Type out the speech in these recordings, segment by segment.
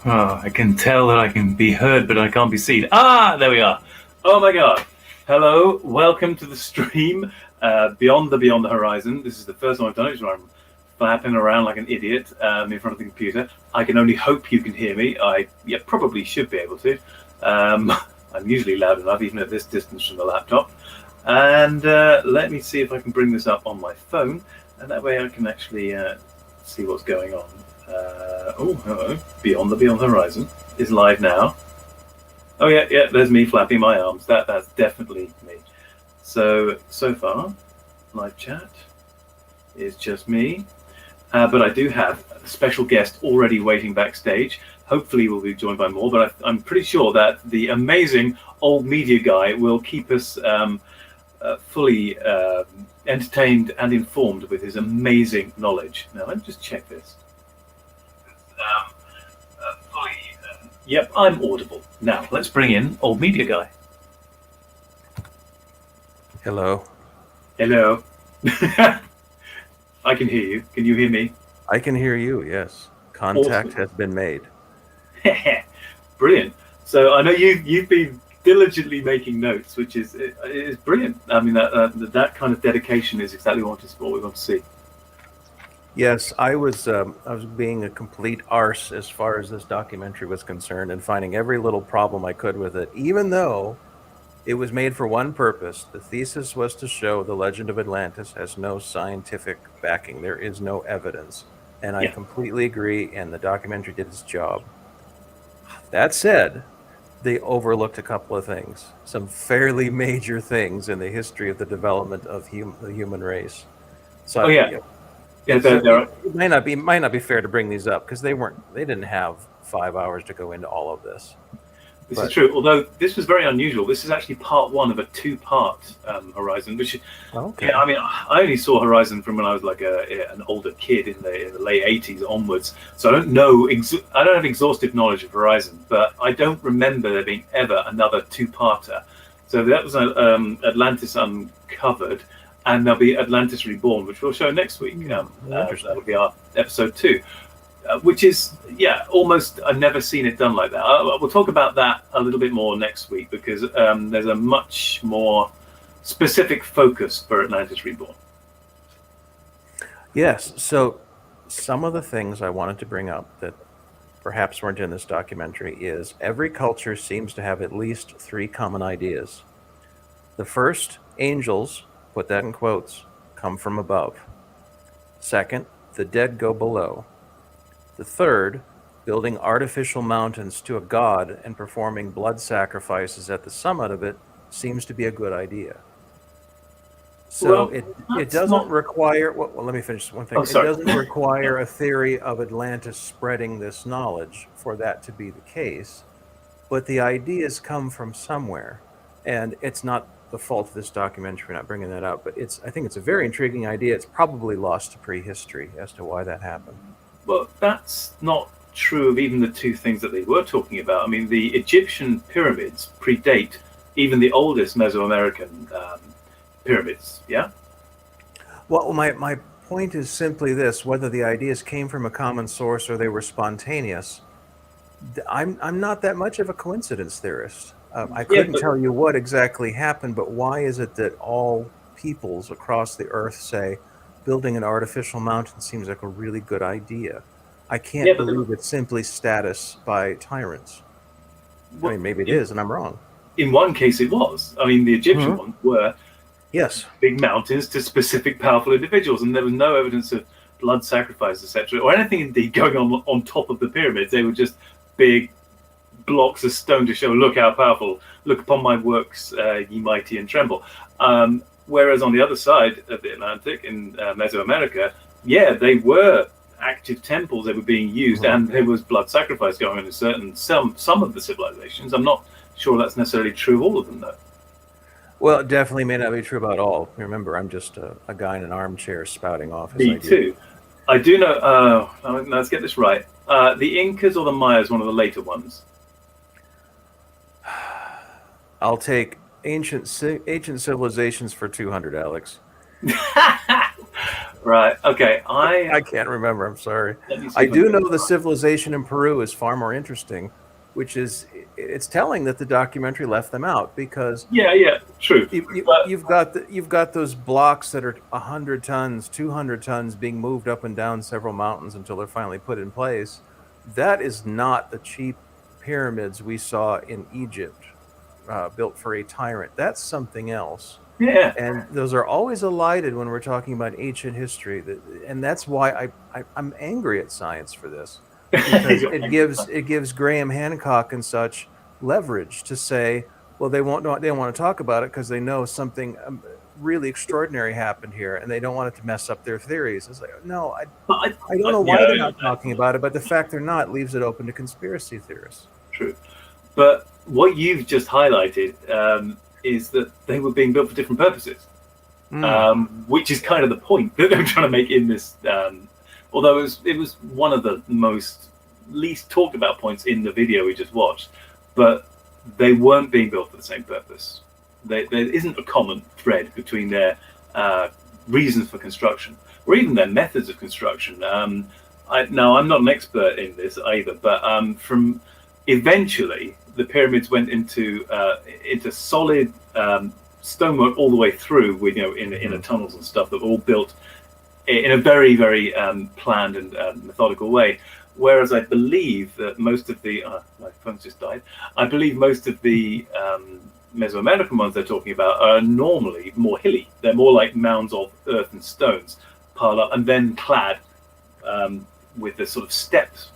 Oh, I can tell that I can be heard, but I can't be seen. Ah, there we are. Oh my God. Hello, welcome to the stream, Beyond the Horizon. This is the first time I've done it, so I'm flapping around like an idiot in front of the computer. I can only hope you can hear me. I probably should be able to. I'm usually loud enough, even at this distance from the laptop. And let me see if I can bring this up on my phone, and that way I can actually see what's going on. Oh, hello. Beyond the Horizon is live now. Oh yeah, there's me flapping my arms. That's definitely me. So far, live chat is just me. But I do have a special guest already waiting backstage. Hopefully we'll be joined by more, but I'm pretty sure that the amazing old media guy will keep us fully entertained and informed with his amazing knowledge. Now, let me just check this. Yep, I'm audible. Now, let's bring in old media guy. Hello. Hello. I can hear you. Can you hear me? I can hear you, yes. Contact Awesome. has been made. Brilliant. So I know you've been diligently making notes, which is brilliant. I mean, that kind of dedication is exactly what we want to see. Yes, I was being a complete arse as far as this documentary was concerned and finding every little problem I could with it, even though it was made for one purpose. The thesis was to show the legend of Atlantis has no scientific backing. There is no evidence. And I completely agree, and the documentary did its job. That said, they overlooked a couple of things, some fairly major things in the history of the development of the human race. So it might not be fair to bring these up because they didn't have 5 hours to go into all of this. This is true, although this was very unusual. This is actually part one of a two-part Horizon, which okay. I mean, I only saw Horizon from when I was like an older kid in the late 80s onwards, so I don't know. I don't have exhaustive knowledge of Horizon, but I don't remember there being ever another two-parter. So that was Atlantis Uncovered, and there'll be Atlantis Reborn, which we'll show next week. That'll be our episode 2. Which is, almost, I've never seen it done like that. We'll talk about that a little bit more next week because there's a much more specific focus for Atlantis Reborn. Yes, so some of the things I wanted to bring up that perhaps weren't in this documentary is every culture seems to have at least 3 common ideas. The first, angels, put that in quotes, come from above. Second, the dead go below. The third, building artificial mountains to a god and performing blood sacrifices at the summit of it seems to be a good idea. So it doesn't require, well, let me finish one thing. It doesn't require a theory of Atlantis spreading this knowledge for that to be the case, but the ideas come from somewhere. And it's not the fault of this documentary for not bringing that up, but I think it's a very intriguing idea. It's probably lost to prehistory as to why that happened. Well, that's not true of even the 2 things that they were talking about. I mean, the Egyptian pyramids predate even the oldest Mesoamerican pyramids, yeah? Well, my point is simply this: whether the ideas came from a common source or they were spontaneous, I'm not that much of a coincidence theorist. I couldn't tell you what exactly happened, but why is it that all peoples across the earth say building an artificial mountain seems like a really good idea? I can't believe it's simply status by tyrants. I mean, maybe it is, and I'm wrong. In one case, it was. I mean, the Egyptian ones were big mountains to specific powerful individuals, and there was no evidence of blood sacrifice, etc., or anything indeed going on top of the pyramids. They were just big blocks of stone to show, look how powerful, look upon my works, ye mighty, and tremble. Whereas on the other side of the Atlantic, in Mesoamerica, they were active temples. They were being used, and there was blood sacrifice going on in some of the civilizations. I'm not sure that's necessarily true of all of them, though. Well, it definitely may not be true about all. Remember, I'm just a guy in an armchair spouting off. Me too. I do know. Let's get this right. The Incas or the Mayas, one of the later ones? I'll take ancient civilizations for 200, Alex. Right. Okay. I can't remember. I'm sorry. Let me see I if I can do get know it the right. civilization in Peru is far more interesting, which is it's telling that the documentary left them out because Yeah. Yeah. True. But you've got those blocks that are 100 tons, 200 tons being moved up and down several mountains until they're finally put in place. That is not the cheap pyramids we saw in Egypt, built for a tyrant. That's something else. yeah. And those are always elided when we're talking about ancient history. And that's why I'm angry at science for this, because You're it gives Graham Hancock and such leverage to say, well, they don't want to talk about it because they know something really extraordinary happened here, and they don't want it to mess up their theories. It's like, no, But I don't know yeah. why they're not talking about it, but the fact they're not leaves it open to conspiracy theorists. True. But what you've just highlighted is that they were being built for different purposes, which is kind of the point that they're trying to make in this. Although it was one of the least talked about points in the video we just watched, but they weren't being built for the same purpose. There isn't a common thread between their reasons for construction or even their methods of construction. Now, I'm not an expert in this either, but from eventually the pyramids went into solid stonework all the way through, with inner tunnels and stuff that were all built in a very, very planned and methodical way. Whereas I believe that most of the my phone's just died. I believe most of the Mesoamerican ones they're talking about are normally more hilly. They're more like mounds of earth and stones piled up and then clad with the sort of steps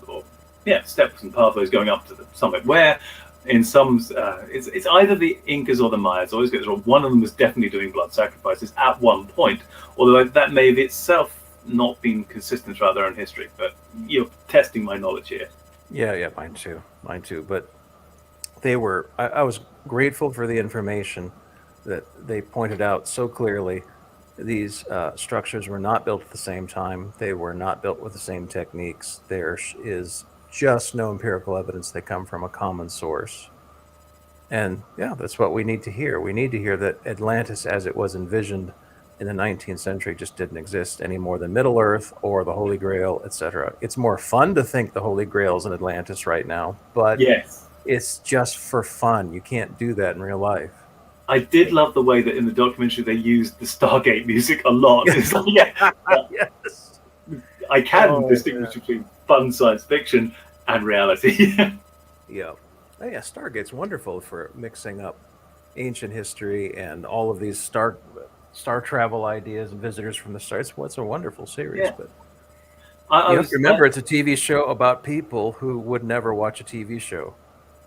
and pathways going up to the summit. Where in some it's either the Incas or the Mayas. I always get this wrong. One of them was definitely doing blood sacrifices at one point, although that may have itself not been consistent throughout their own history. But you're testing my knowledge here. Yeah, mine too. But I was grateful for the information that they pointed out so clearly. These structures were not built at the same time. They were not built with the same techniques. There is just no empirical evidence they come from a common source. And yeah, that's what we need to hear. We need to hear that Atlantis, as it was envisioned in the 19th century, just didn't exist any more than Middle Earth or the Holy Grail, etc. It's more fun to think the Holy Grail is in Atlantis right now, but Yes. it's just for fun. You can't do that in real life. I did love the way that in the documentary they used the Stargate music a lot. It's like, Yes. I can distinguish between fun science fiction and reality. Yeah. Oh, yeah, Stargate's wonderful for mixing up ancient history and all of these star travel ideas and visitors from the stars. It's a wonderful series. Yeah. But I you have to remember, it's a TV show about people who would never watch a TV show,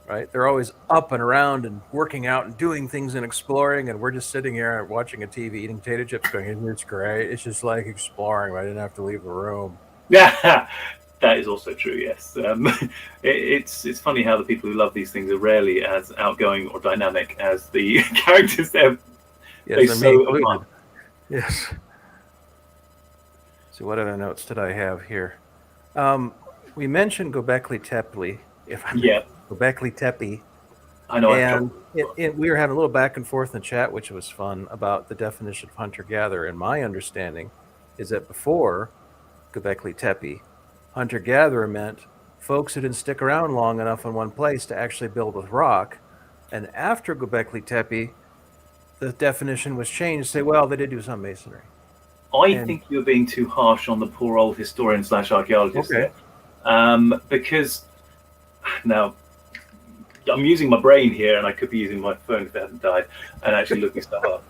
right? They're always up and around and working out and doing things and exploring, and we're just sitting here watching a TV, eating potato chips, going, "It's great. It's just like exploring. I didn't have to leave the room." Yeah, that is also true. Yes, it's funny how the people who love these things are rarely as outgoing or dynamic as the characters they're included. Yes. So what other notes did I have here? We mentioned Göbekli Tepe. Göbekli Tepe. I know. And we were having a little back and forth in the chat, which was fun, about the definition of hunter-gatherer. And my understanding is that before Göbekli Tepe, hunter-gatherer meant folks who didn't stick around long enough in one place to actually build with rock. And after Göbekli Tepe, the definition was changed to say, well, they did do some masonry. I think you're being too harsh on the poor old historian / archaeologist there. Because now I'm using my brain here, and I could be using my phone if it hadn't died, and actually looking stuff up.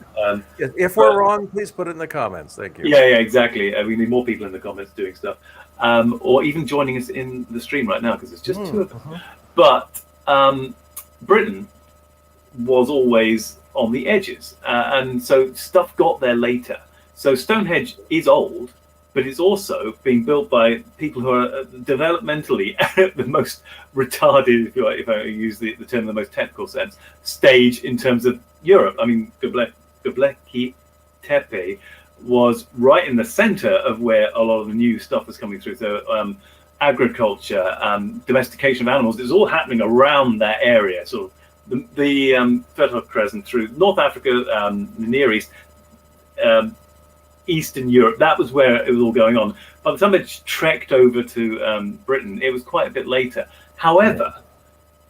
If we're wrong, please put it in the comments. Thank you. Yeah, exactly. We need more people in the comments doing stuff, or even joining us in the stream right now, because it's just two of us. But Britain was always on the edges, and so stuff got there later. So Stonehenge is old, but it's also being built by people who are developmentally the most retarded, if I use the term in the most technical sense, stage in terms of Europe. I mean, Göbekli Tepe was right in the center of where a lot of the new stuff was coming through. So agriculture, domestication of animals, it's all happening around that area. So the Fertile Crescent through North Africa, the Near East, Eastern Europe. That was where it was all going on. By the time it trekked over to Britain, it was quite a bit later. However,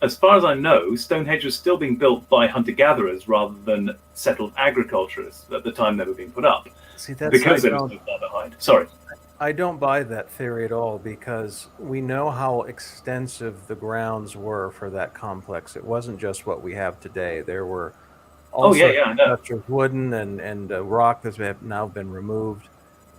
as far as I know, Stonehenge was still being built by hunter-gatherers rather than settled agriculturists at the time they were being put up. See, that's because they were so far behind. Sorry. I don't buy that theory at all, because we know how extensive the grounds were for that complex. It wasn't just what we have today. There were also I know. such as wooden and rock that have now been removed.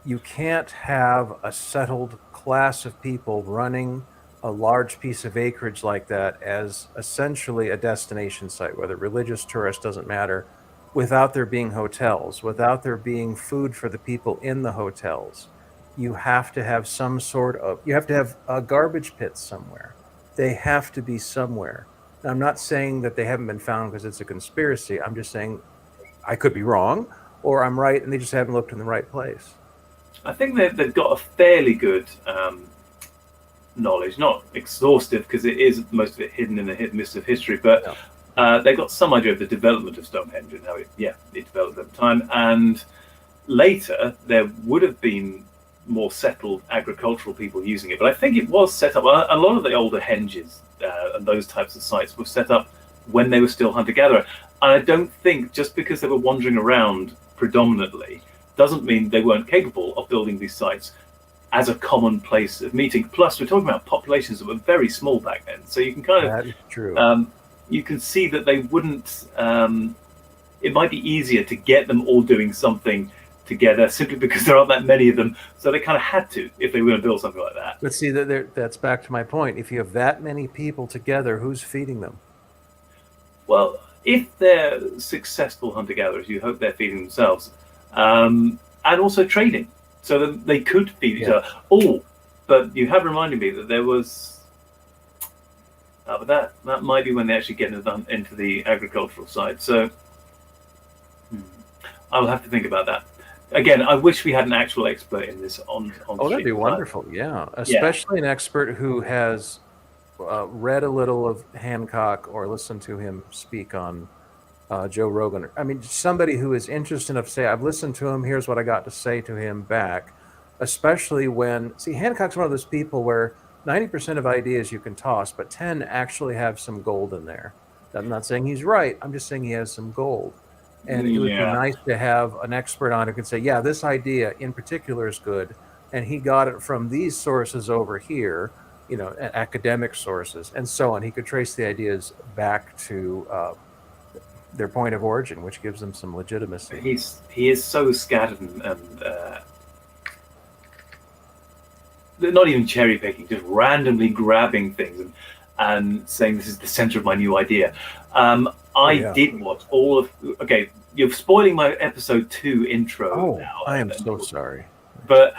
You can't have a settled class of people running a large piece of acreage like that as essentially a destination site, whether religious, tourist, doesn't matter, without there being hotels, without there being food for the people in the hotels. You have to have you have to have garbage pits somewhere. They have to be somewhere. Now, I'm not saying that they haven't been found because it's a conspiracy. I'm just saying I could be wrong, or I'm right and they just haven't looked in the right place. I think they've got a fairly good knowledge, not exhaustive because it is most of it hidden in the mist of history, but they've got some idea of the development of Stonehenge and how it developed over time. And later, there would have been more settled agricultural people using it, but I think it was set up. A lot of the older henges and those types of sites were set up when they were still hunter-gatherer. And I don't think just because they were wandering around predominantly doesn't mean they weren't capable of building these sites as a common place of meeting. Plus, we're talking about populations that were very small back then, so you can kind of that is true. You can see that they wouldn't. It might be easier to get them all doing something together simply because there aren't that many of them, so they kind of had to if they were going to build something like that. But see, that's back to my point. If you have that many people together, who's feeding them? Well, if they're successful hunter-gatherers, you hope they're feeding themselves, and also trading, so that they could feed each other. Oh, but you have reminded me that there was, but that might be when they actually get into the agricultural side. So I will have to think about that. Again, I wish we had an actual expert in this on. Oh, that'd be wonderful. Yeah, especially an expert who has read a little of Hancock or listened to him speak on Joe Rogan. I mean, somebody who is interested enough to say, I've listened to him, here's what I got to say to him back. Especially when, Hancock's one of those people where 90% of ideas you can toss, but 10 actually have some gold in there. I'm not saying he's right, I'm just saying he has some gold. And it would be nice to have an expert on who can say, yeah, this idea in particular is good, and he got it from these sources over here, academic sources, and so on. He could trace the ideas back to their point of origin, which gives them some legitimacy. He is so scattered and not even cherry picking, just randomly grabbing things and saying this is the center of my new idea. I did watch all of. Okay, you're spoiling my episode 2 intro now. I am so sorry. But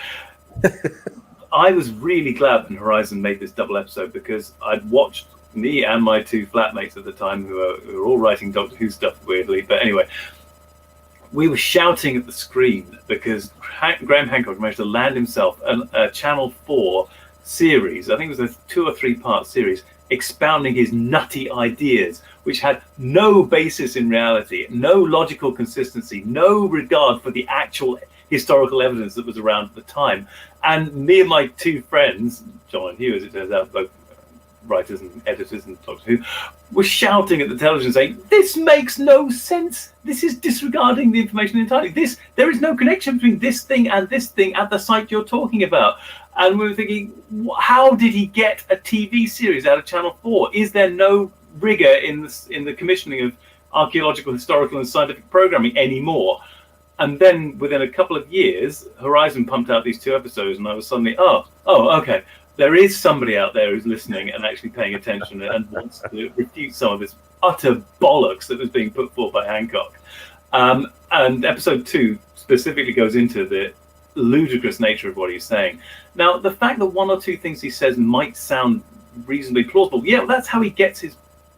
I was really glad when Horizon made this double episode because I'd watched me and my 2 flatmates at the time who were all writing Doctor Who stuff weirdly. But anyway, we were shouting at the screen because Graham Hancock managed to land himself a Channel 4 series. I think it was a 2 or 3 part series expounding his nutty ideas, which had no basis in reality, no logical consistency, no regard for the actual historical evidence that was around at the time. And me and my 2 friends, John and Hugh, as it turns out, both writers and editors and Doctor Who, were shouting at the television saying, this makes no sense. This is disregarding the information entirely. There is no connection between this thing at the site you're talking about. And we were thinking, how did he get a TV series out of Channel 4? Is there no rigor in the commissioning of archaeological, historical, and scientific programming anymore? And then within a couple of years, Horizon pumped out these 2 episodes, and I was suddenly, okay, there is somebody out there who's listening and actually paying attention and wants to refute some of this utter bollocks that was being put forth by Hancock. And episode 2 specifically goes into the ludicrous nature of what he's saying. Now, the fact that 1 or 2 things he says might sound reasonably plausible, that's how he gets his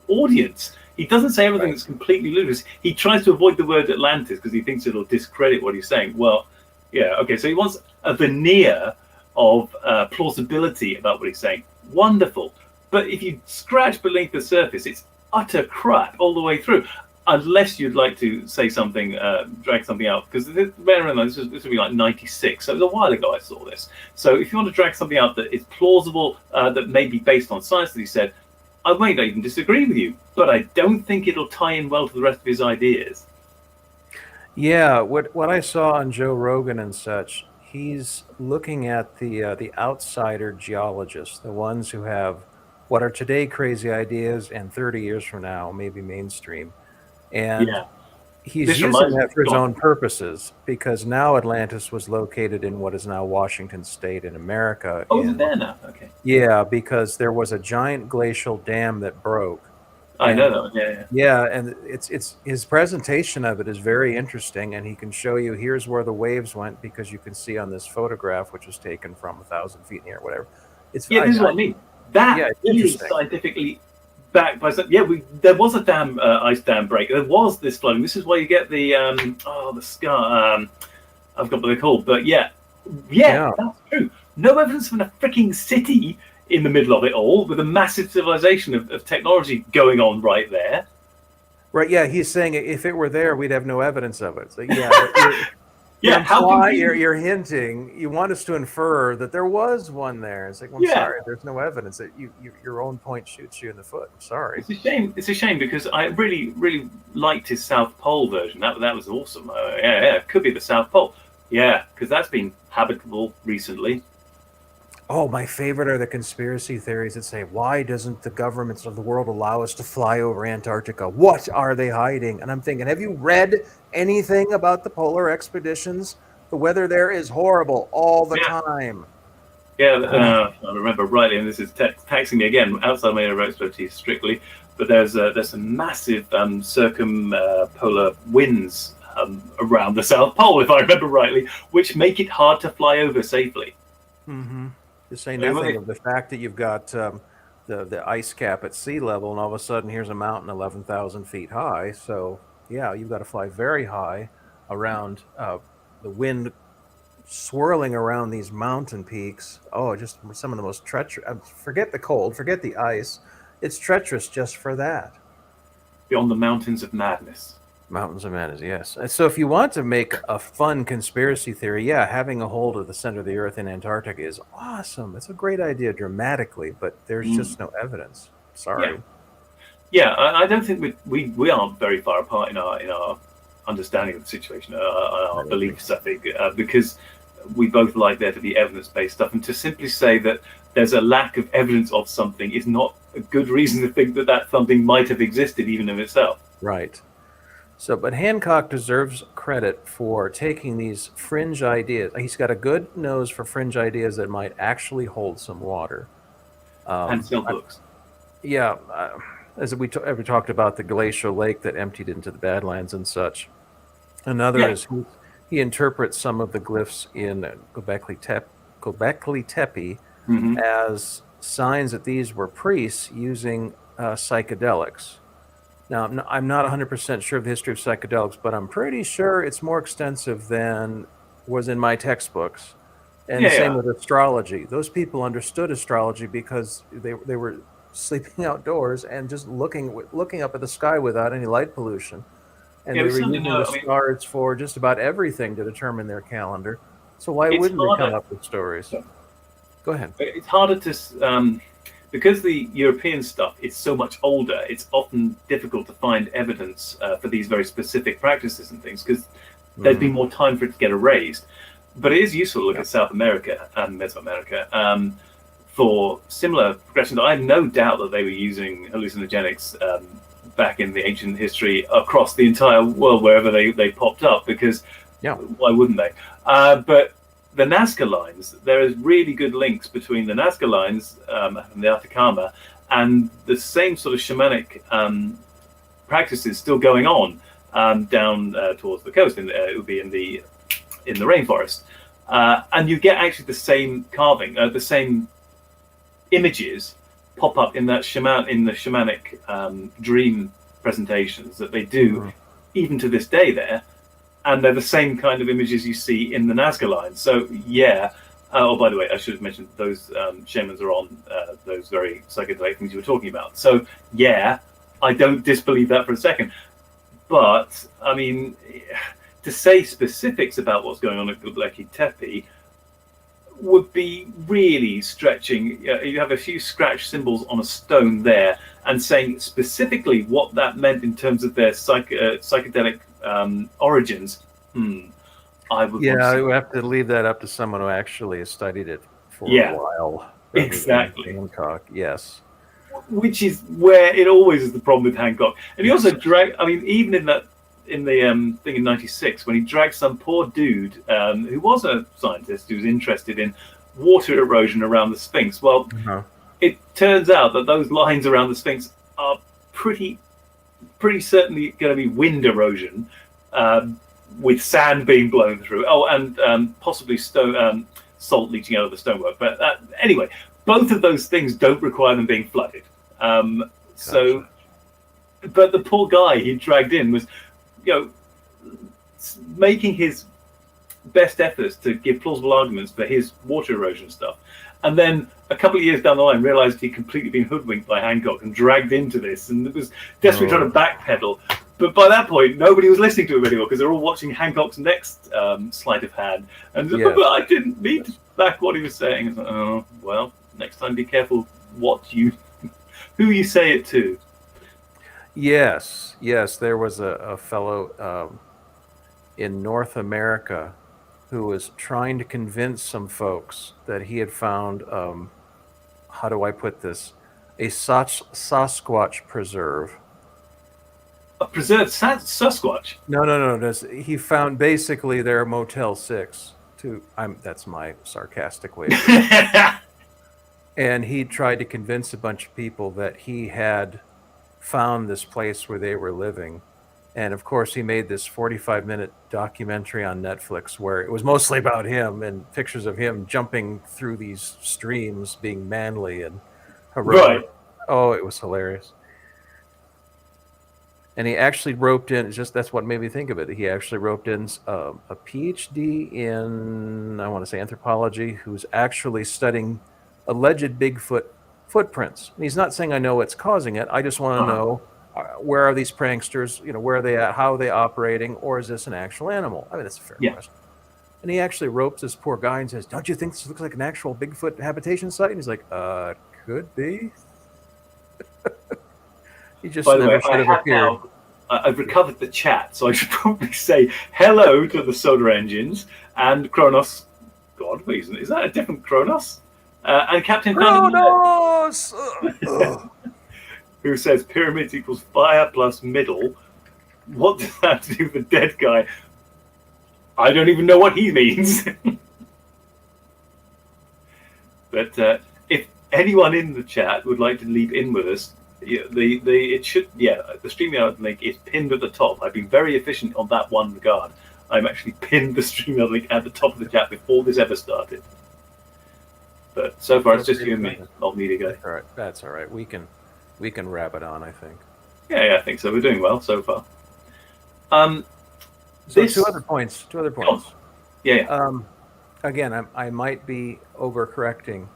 audience. He doesn't say everything that's completely ludicrous. He tries to avoid the word Atlantis because he thinks it'll discredit what he's saying. Well, so he wants a veneer of plausibility about what he's saying. Wonderful. But if you scratch beneath the surface, it's utter crap all the way through. unless you'd like to say something, drag something out, because this would be like 96, so it was a while ago I saw this. So if you want to drag something out that is plausible, that may be based on science, that he said, I might not even disagree with you, but I don't think it'll tie in well to the rest of his ideas. Yeah, what I saw on Joe Rogan and such, he's looking at the outsider geologists, the ones who have what are today crazy ideas and 30 years from now maybe mainstream. And Yeah. he's This using reminds me, that for his go on. own purposes, because now Atlantis was located in what is now Washington State in America. Oh, is it there now? Okay. Yeah, because there was a giant glacial dam that broke. I know And that one. Yeah. yeah, and it's his presentation of it is very interesting, and he can show you here's where the waves went, because you can see on this photograph, which was taken from 1,000 feet in the air, whatever. This is what I mean. That yeah, it's is interesting. scientifically backed by some. Yeah, there was a ice dam break. There was this flooding. This is why you get the the scar. I've got what they're called, but yeah, that's true. No evidence of a freaking city in the middle of it all, with a massive civilization of technology going on right there. Right? Yeah, he's saying if it were there, we'd have no evidence of it. So, yeah. You're hinting. You want us to infer that there was one there. It's like, well, I'm sorry, there's no evidence. That your own point shoots you in the foot. I'm sorry. It's a shame. It's a shame, because I really liked his South Pole version. That was awesome. It could be the South Pole. Yeah, because that's been habitable recently. Oh, my favorite are the conspiracy theories that say, why doesn't the governments of the world allow us to fly over Antarctica? What are they hiding? And I'm thinking, have you read anything about the polar expeditions? The weather there is horrible all the time. Yeah, I remember rightly, and this is taxing me again, outside my area of expertise strictly, but there's some massive circumpolar winds around the South Pole, if I remember rightly, which make it hard to fly over safely. Mm-hmm. To say nothing of the fact that you've got the ice cap at sea level, and all of a sudden here's a mountain 11,000 feet high. So yeah, you've got to fly very high around the wind swirling around these mountain peaks. Oh, just some of the most treacherous. Forget the cold, forget the ice. It's treacherous just for that. Beyond the mountains of madness. Mountains of Madness, yes. So if you want to make a fun conspiracy theory, having a hold of the center of the Earth in Antarctica is awesome. It's a great idea dramatically, but there's just no evidence. Sorry. Yeah, I don't think we aren't very far apart in our understanding of the situation, our beliefs, I think, because we both like there to be evidence-based stuff, and to simply say that there's a lack of evidence of something is not a good reason to think that something might have existed even of itself. Right. So, but Hancock deserves credit for taking these fringe ideas. He's got a good nose for fringe ideas that might actually hold some water. And sell books. As we talked about the glacial lake that emptied into the Badlands and such. Another is he interprets some of the glyphs in Göbekli Tepe as signs that these were priests using psychedelics. Now, I'm not 100% sure of the history of psychedelics, but I'm pretty sure it's more extensive than was in my textbooks. And same with astrology. Those people understood astrology because they were sleeping outdoors and just looking up at the sky without any light pollution. And they were using the stars for just about everything to determine their calendar. So why wouldn't they come up with stories? Go ahead. It's harder to... because the European stuff is so much older, it's often difficult to find evidence for these very specific practices and things, because there'd be more time for it to get erased. But it is useful to look at South America and Mesoamerica for similar progressions. I have no doubt that they were using hallucinogenics back in the ancient history across the entire world, wherever they popped up, because why wouldn't they? But the Nazca lines, there is really good links between the Nazca lines and the Atacama and the same sort of shamanic practices still going on down towards the coast. It would be in the rainforest, and you get actually the same carving, the same images pop up in the shamanic dream presentations that they do even to this day there. And they're the same kind of images you see in the Nazca lines. So, oh, by the way, I should have mentioned those shamans are on those very psychedelic things you were talking about. So, I don't disbelieve that for a second. But I mean, to say specifics about what's going on at Göbekli Tepe would be really stretching. You have a few scratch symbols on a stone there, and saying specifically what that meant in terms of their psychedelic origins. I would. Yeah, I would have to leave that up to someone who actually has studied it for a while. Exactly. Doomcock, yes. Which is where it always is the problem with Hancock. And he also dragged. I mean, even in the thing in '96, when he dragged some poor dude who was a scientist who was interested in water erosion around the Sphinx. Well, it turns out that those lines around the Sphinx are pretty certainly going to be wind erosion, with sand being blown through. Oh, and possibly salt leaching out of the stonework. But anyway, both of those things don't require them being flooded. So, but the poor guy he dragged in was, making his best efforts to give plausible arguments for his water erosion stuff, and then a couple of years down the line realized he'd completely been hoodwinked by Hancock and dragged into this, and was desperately trying to backpedal. But by that point, nobody was listening to him anymore because they're all watching Hancock's next sleight of hand. And but I didn't mean to back what he was saying. Like, oh well, next time be careful who you say it to. Yes, there was a fellow in North America who was trying to convince some folks that he had found, how do I put this, a Sasquatch preserve. A preserved Sasquatch? No. He found basically their Motel 6. That's my sarcastic way of saying it. And he tried to convince a bunch of people that he had found this place where they were living. And of course, he made this 45-minute documentary on Netflix where it was mostly about him and pictures of him jumping through these streams, being manly and heroic. Right. Oh, it was hilarious. And he actually roped in, that's what made me think of it. He actually roped in a PhD in, I want to say, anthropology, who's actually studying alleged Bigfoot footprints. And he's not saying I know what's causing it. I just want to know, where are these pranksters? Where are they at? How are they operating? Or is this an actual animal? I mean, that's a fair question. And he actually ropes this poor guy and says, "Don't you think this looks like an actual Bigfoot habitation site?" And he's like, could be. He just never should have appeared. I've recovered the chat, so I should probably say hello to the solar engines and Kronos. God, is that a different Kronos? And Captain Kronos! Who says pyramids equals fire plus middle. What does that have to do with the dead guy? I don't even know what he means. But if anyone in the chat would like to leave in with us, the StreamYard link is pinned at the top. I've been very efficient on that one regard. I'm actually pinned the StreamYard link at the top of the chat before this ever started. But so far it's just you and me. Old media guy. That's all right. We can wrap it on, I think. Yeah, I think so. We're doing well so far. Two other points. Oh, yeah. Again, I might be overcorrecting,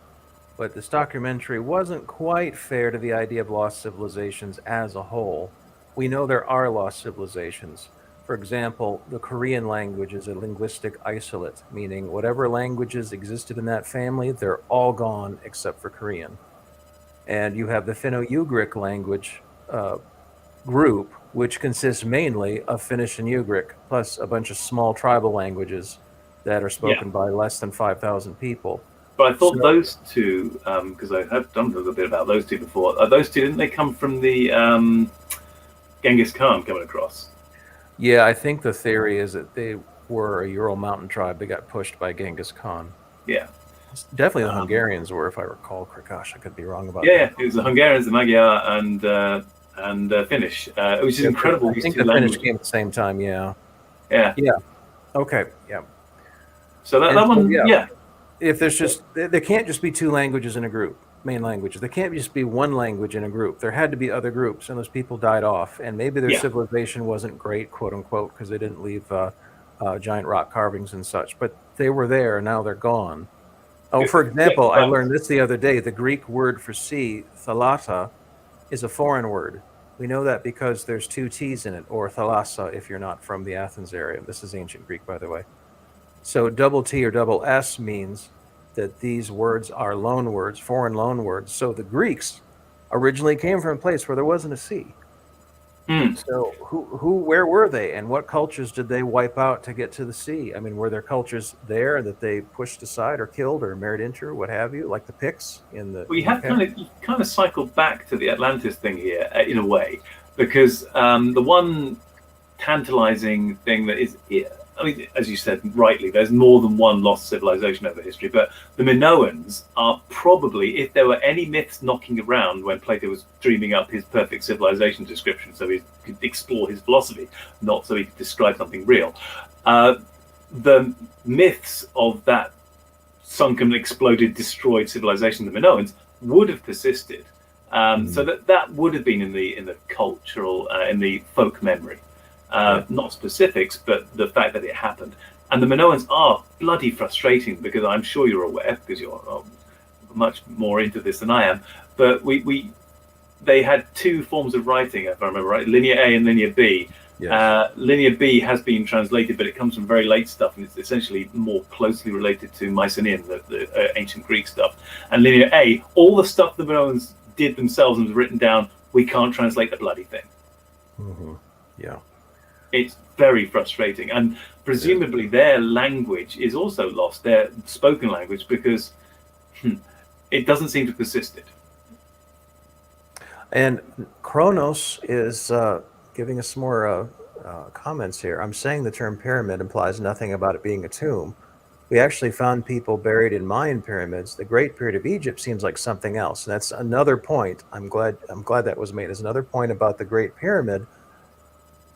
but this documentary wasn't quite fair to the idea of lost civilizations as a whole. We know there are lost civilizations. For example, the Korean language is a linguistic isolate, meaning whatever languages existed in that family, they're all gone except for Korean. And you have the Finno-Ugric language group, which consists mainly of Finnish and Ugric, plus a bunch of small tribal languages that are spoken by less than 5,000 people. But I thought those two, because I have done a little bit about those two before, those two, didn't they come from the Genghis Khan coming across? Yeah, I think the theory is that they were a Ural mountain tribe that got pushed by Genghis Khan. Yeah. Definitely the Hungarians were, if I recall. Gosh, I could be wrong about that. Yeah, it was the Hungarians, the Magyar, and Finnish, which is incredible. I think the Finnish came at the same time, yeah. Okay, yeah. So that one, If there's there can't just be two languages in a group, main languages. There can't just be one language in a group. There had to be other groups, and those people died off. And maybe their civilization wasn't great, quote unquote, because they didn't leave giant rock carvings and such. But they were there, now they're gone. Oh, for example, I learned this the other day. The Greek word for sea, thalata, is a foreign word. We know that because there's two T's in it, or thalassa if you're not from the Athens area. This is ancient Greek, by the way. So double T or double S means that these words are loan words, foreign loan words. So the Greeks originally came from a place where there wasn't a C. So where were they, and what cultures did they wipe out to get to the sea? I mean, were there cultures there that they pushed aside or killed or married into or what have you, like the Picts in the? Well, you kind of cycled back to the Atlantis thing here in a way, because the one tantalizing thing that is, I mean, as you said rightly, there's more than one lost civilization over history, but the Minoans are probably, if there were any myths knocking around when Plato was dreaming up his perfect civilization description so he could explore his philosophy, not so he could describe something real, the myths of that sunken, exploded, destroyed civilization, the Minoans, would have persisted. So that would have been in the cultural, in the folk memory. Not specifics, but the fact that it happened. And the Minoans are bloody frustrating, because I'm sure you're aware, because you're much more into this than I am, but they had two forms of writing, if I remember right, Linear A and Linear B. Yes. Linear B has been translated, but it comes from very late stuff, and it's essentially more closely related to Mycenaean, the ancient Greek stuff. And Linear A, all the stuff the Minoans did themselves and was written down, we can't translate the bloody thing. Yeah. It's very frustrating, and presumably their language is also lost, their spoken language, because it doesn't seem to have persisted. And Kronos is giving us more comments here. I'm saying the term pyramid implies nothing about it being a tomb. We actually found people buried in Mayan pyramids. The Great Pyramid of Egypt seems like something else. And that's another point. I'm glad that was made. There's another point about the Great Pyramid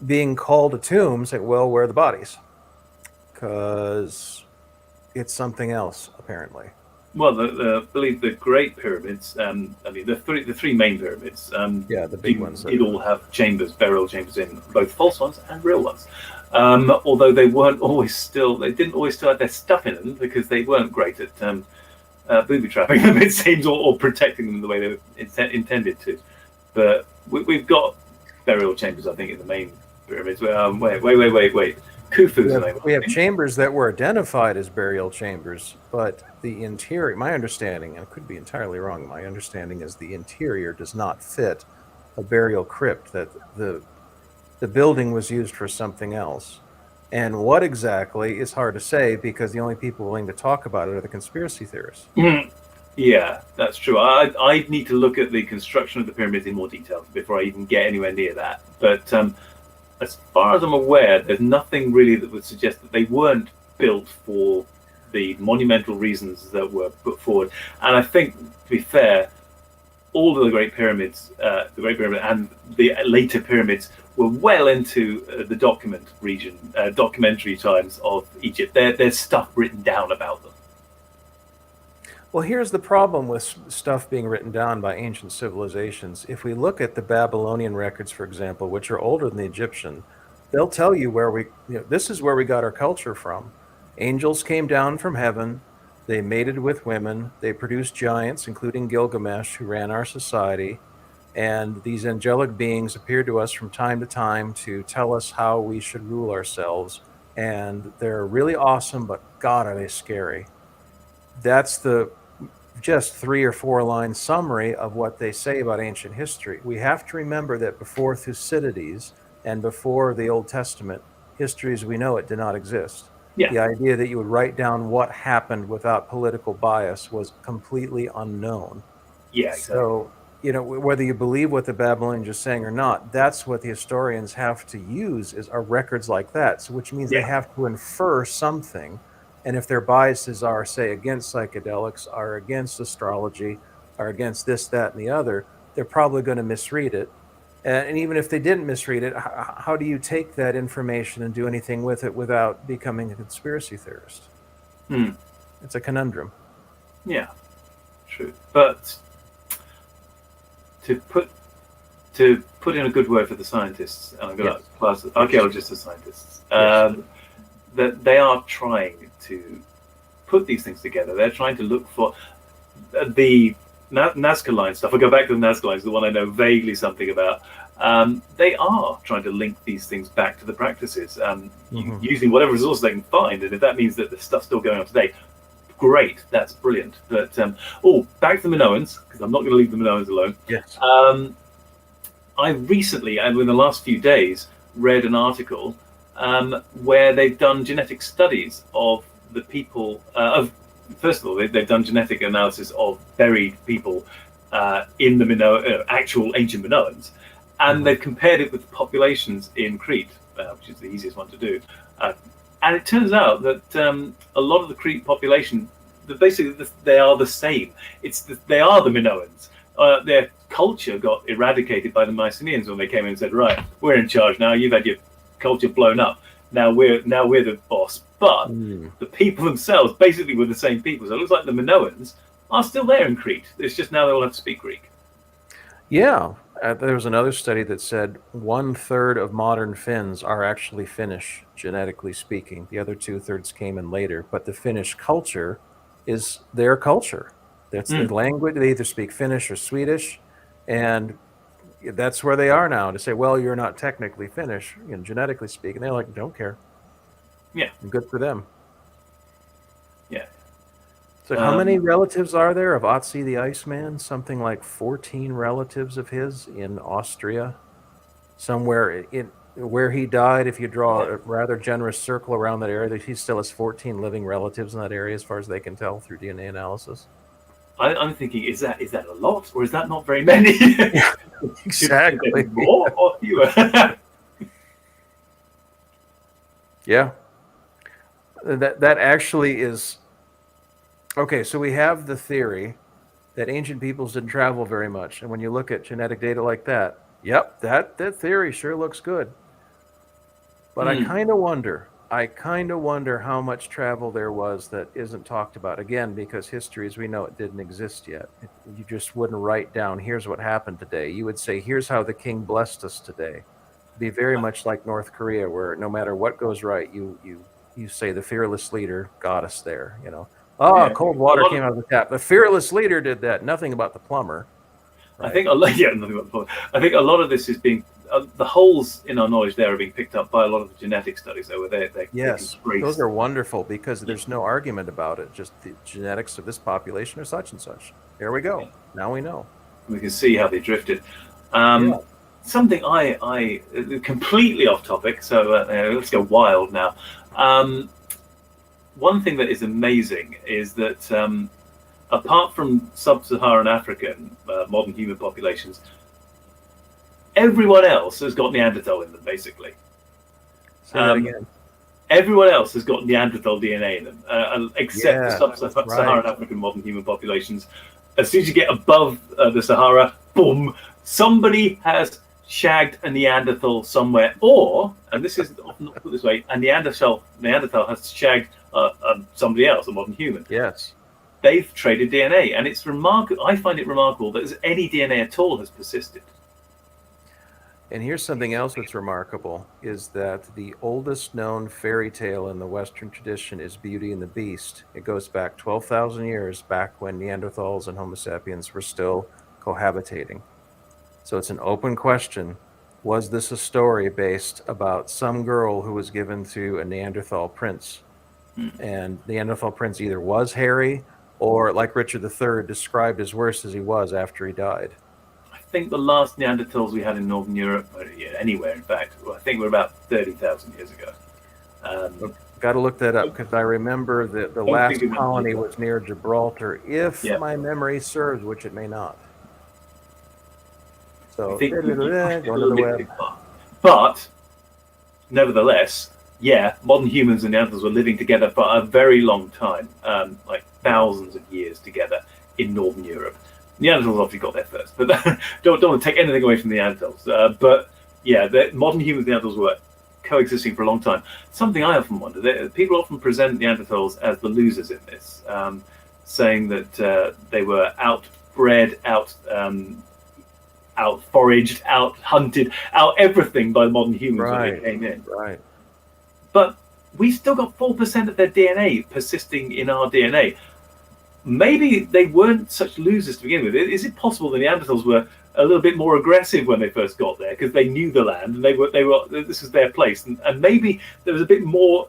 being called a tomb. Say, well, where are the bodies? Because it's something else, apparently. Well, I believe the Great Pyramids, I mean, the three main pyramids, the big ones, did all have chambers, burial chambers in, both false ones and real ones. Although they didn't always still have their stuff in them, because they weren't great at booby trapping them, it seems, or protecting them the way they were intended to. But we've got burial chambers, I think, in the main pyramids. Wait. Khufu's the name. We have chambers that were identified as burial chambers, but the interior, my understanding, and I could be entirely wrong, my understanding is the interior does not fit a burial crypt, that the building was used for something else. And what exactly is hard to say, because the only people willing to talk about it are the conspiracy theorists. Yeah, that's true. I need to look at the construction of the pyramids in more detail before I even get anywhere near that. But as far as I'm aware, there's nothing really that would suggest that they weren't built for the monumental reasons that were put forward. And I think, to be fair, all of the Great Pyramids, the Great Pyramid and the later pyramids, were well into the documentary times of Egypt. There's stuff written down about them. Well, here's the problem with stuff being written down by ancient civilizations. If we look at the Babylonian records, for example, which are older than the Egyptian, they'll tell you this is where we got our culture from. Angels came down from heaven. They mated with women. They produced giants, including Gilgamesh, who ran our society. And these angelic beings appeared to us from time to time to tell us how we should rule ourselves. And they're really awesome, but God, are they scary. That's the just 3 or 4 line summary of what they say about ancient history. We have to remember that before Thucydides and before the Old Testament, history as we know it did not exist. Yeah. The idea that you would write down what happened without political bias was completely unknown. Yeah, exactly. So, whether you believe what the Babylonians are saying or not, that's what the historians have to use are records like that. So, which means they have to infer something. And if their biases are, say, against psychedelics, are against astrology, are against this, that, and the other, they're probably going to misread it. And even if they didn't misread it, how do you take that information and do anything with it without becoming a conspiracy theorist? It's a conundrum. Yeah, true. But to put in a good word for the scientists, and I'm going to class archaeologists as scientists, that they are trying to put these things together. They're trying to look for the Nazca line stuff. I'll go back to the Nazca lines, the one I know vaguely something about. they are trying to link these things back to the practices, Mhm. using whatever resources they can find. And if that means that the stuff's still going on today, great, that's brilliant. But back to the Minoans, because I'm not going to leave the Minoans alone. Yes. I recently, and in the last few days, read an article where they've done genetic studies of the people. First of all, they've done genetic analysis of buried people in the actual ancient Minoans, and they've compared it with populations in Crete, which is the easiest one to do. And it turns out that a lot of the Crete population, basically, they are the same. They are the Minoans. Their culture got eradicated by the Mycenaeans when they came in and said, "Right, we're in charge now. You've had your culture blown up. Now we're the boss." But the people themselves basically were the same people. So it looks like the Minoans are still there in Crete. It's just now they all have to speak Greek. Yeah. There was another study that said 1/3 of modern Finns are actually Finnish, genetically speaking. The other 2/3 came in later. But the Finnish culture is their culture. That's their language. They either speak Finnish or Swedish. And that's where they are now. To say, well, you're not technically Finnish, genetically speaking. They're like, don't care. Yeah. And good for them. Yeah. So how many relatives are there of Otzi the Iceman? Something like 14 relatives of his in Austria. Somewhere where he died, if you draw a rather generous circle around that area, he still has 14 living relatives in that area as far as they can tell through DNA analysis. I'm thinking, is that a lot, or is that not very many? Yeah, exactly. More or fewer? Yeah. That actually is... Okay, so we have the theory that ancient peoples didn't travel very much. And when you look at genetic data like that, yep, that theory sure looks good. But I kind of wonder how much travel there was that isn't talked about. Again, because history as we know it didn't exist yet. You just wouldn't write down, here's what happened today. You would say, here's how the king blessed us today. It'd be very much like North Korea, where no matter what goes right, you say the fearless leader got us there, cold water came out of the tap. The fearless leader did that. Nothing about the plumber. Right? I think nothing about the plumber. I think a lot of this is being the holes in our knowledge there are being picked up by a lot of the genetic studies. Though, where yes, those are wonderful because there's no argument about it. Just the genetics of this population are such and such. There we go. Yeah. Now we know. We can see how they drifted. Something I completely off topic. So let's go wild now. One thing that is amazing is that apart from sub-Saharan African modern human populations, everyone else has got Neanderthal in them, basically. Say that again. Everyone else has got Neanderthal DNA in them, except the sub-Saharan African modern human populations. As soon as you get above the Sahara, boom, somebody has shagged a Neanderthal somewhere, or, and this is often not put this way, a Neanderthal has shagged somebody else, a modern human. Yes. They've traded DNA, and it's remarkable. I find it remarkable that any DNA at all has persisted. And here's something else that's remarkable, is that the oldest known fairy tale in the Western tradition is Beauty and the Beast. It goes back 12,000 years, back when Neanderthals and Homo sapiens were still cohabitating. So it's an open question. Was this a story based about some girl who was given to a Neanderthal prince? And the Neanderthal prince either was hairy or, like Richard III, described as worse as he was after he died. I think the last Neanderthals we had in Northern Europe, or anywhere in fact, I think we're about 30,000 years ago. Got to look that up because I remember that the last colony was near Gibraltar, if my memory serves, which it may not. So, going to the web. But, nevertheless, modern humans and Neanderthals were living together for a very long time, like thousands of years together in Northern Europe. Neanderthals obviously got there first, but don't want to take anything away from the Neanderthals. The modern humans and Neanderthals were coexisting for a long time. Something I often wonder, people often present Neanderthals as the losers in this, saying that they were outbred, out foraged, out hunted, out everything by modern humans when they came in. Right. But we still got 4% of their DNA persisting in our DNA. Maybe they weren't such losers to begin with. Is it possible the Neanderthals were a little bit more aggressive when they first got there because they knew the land and they were this was their place, and maybe there was a bit more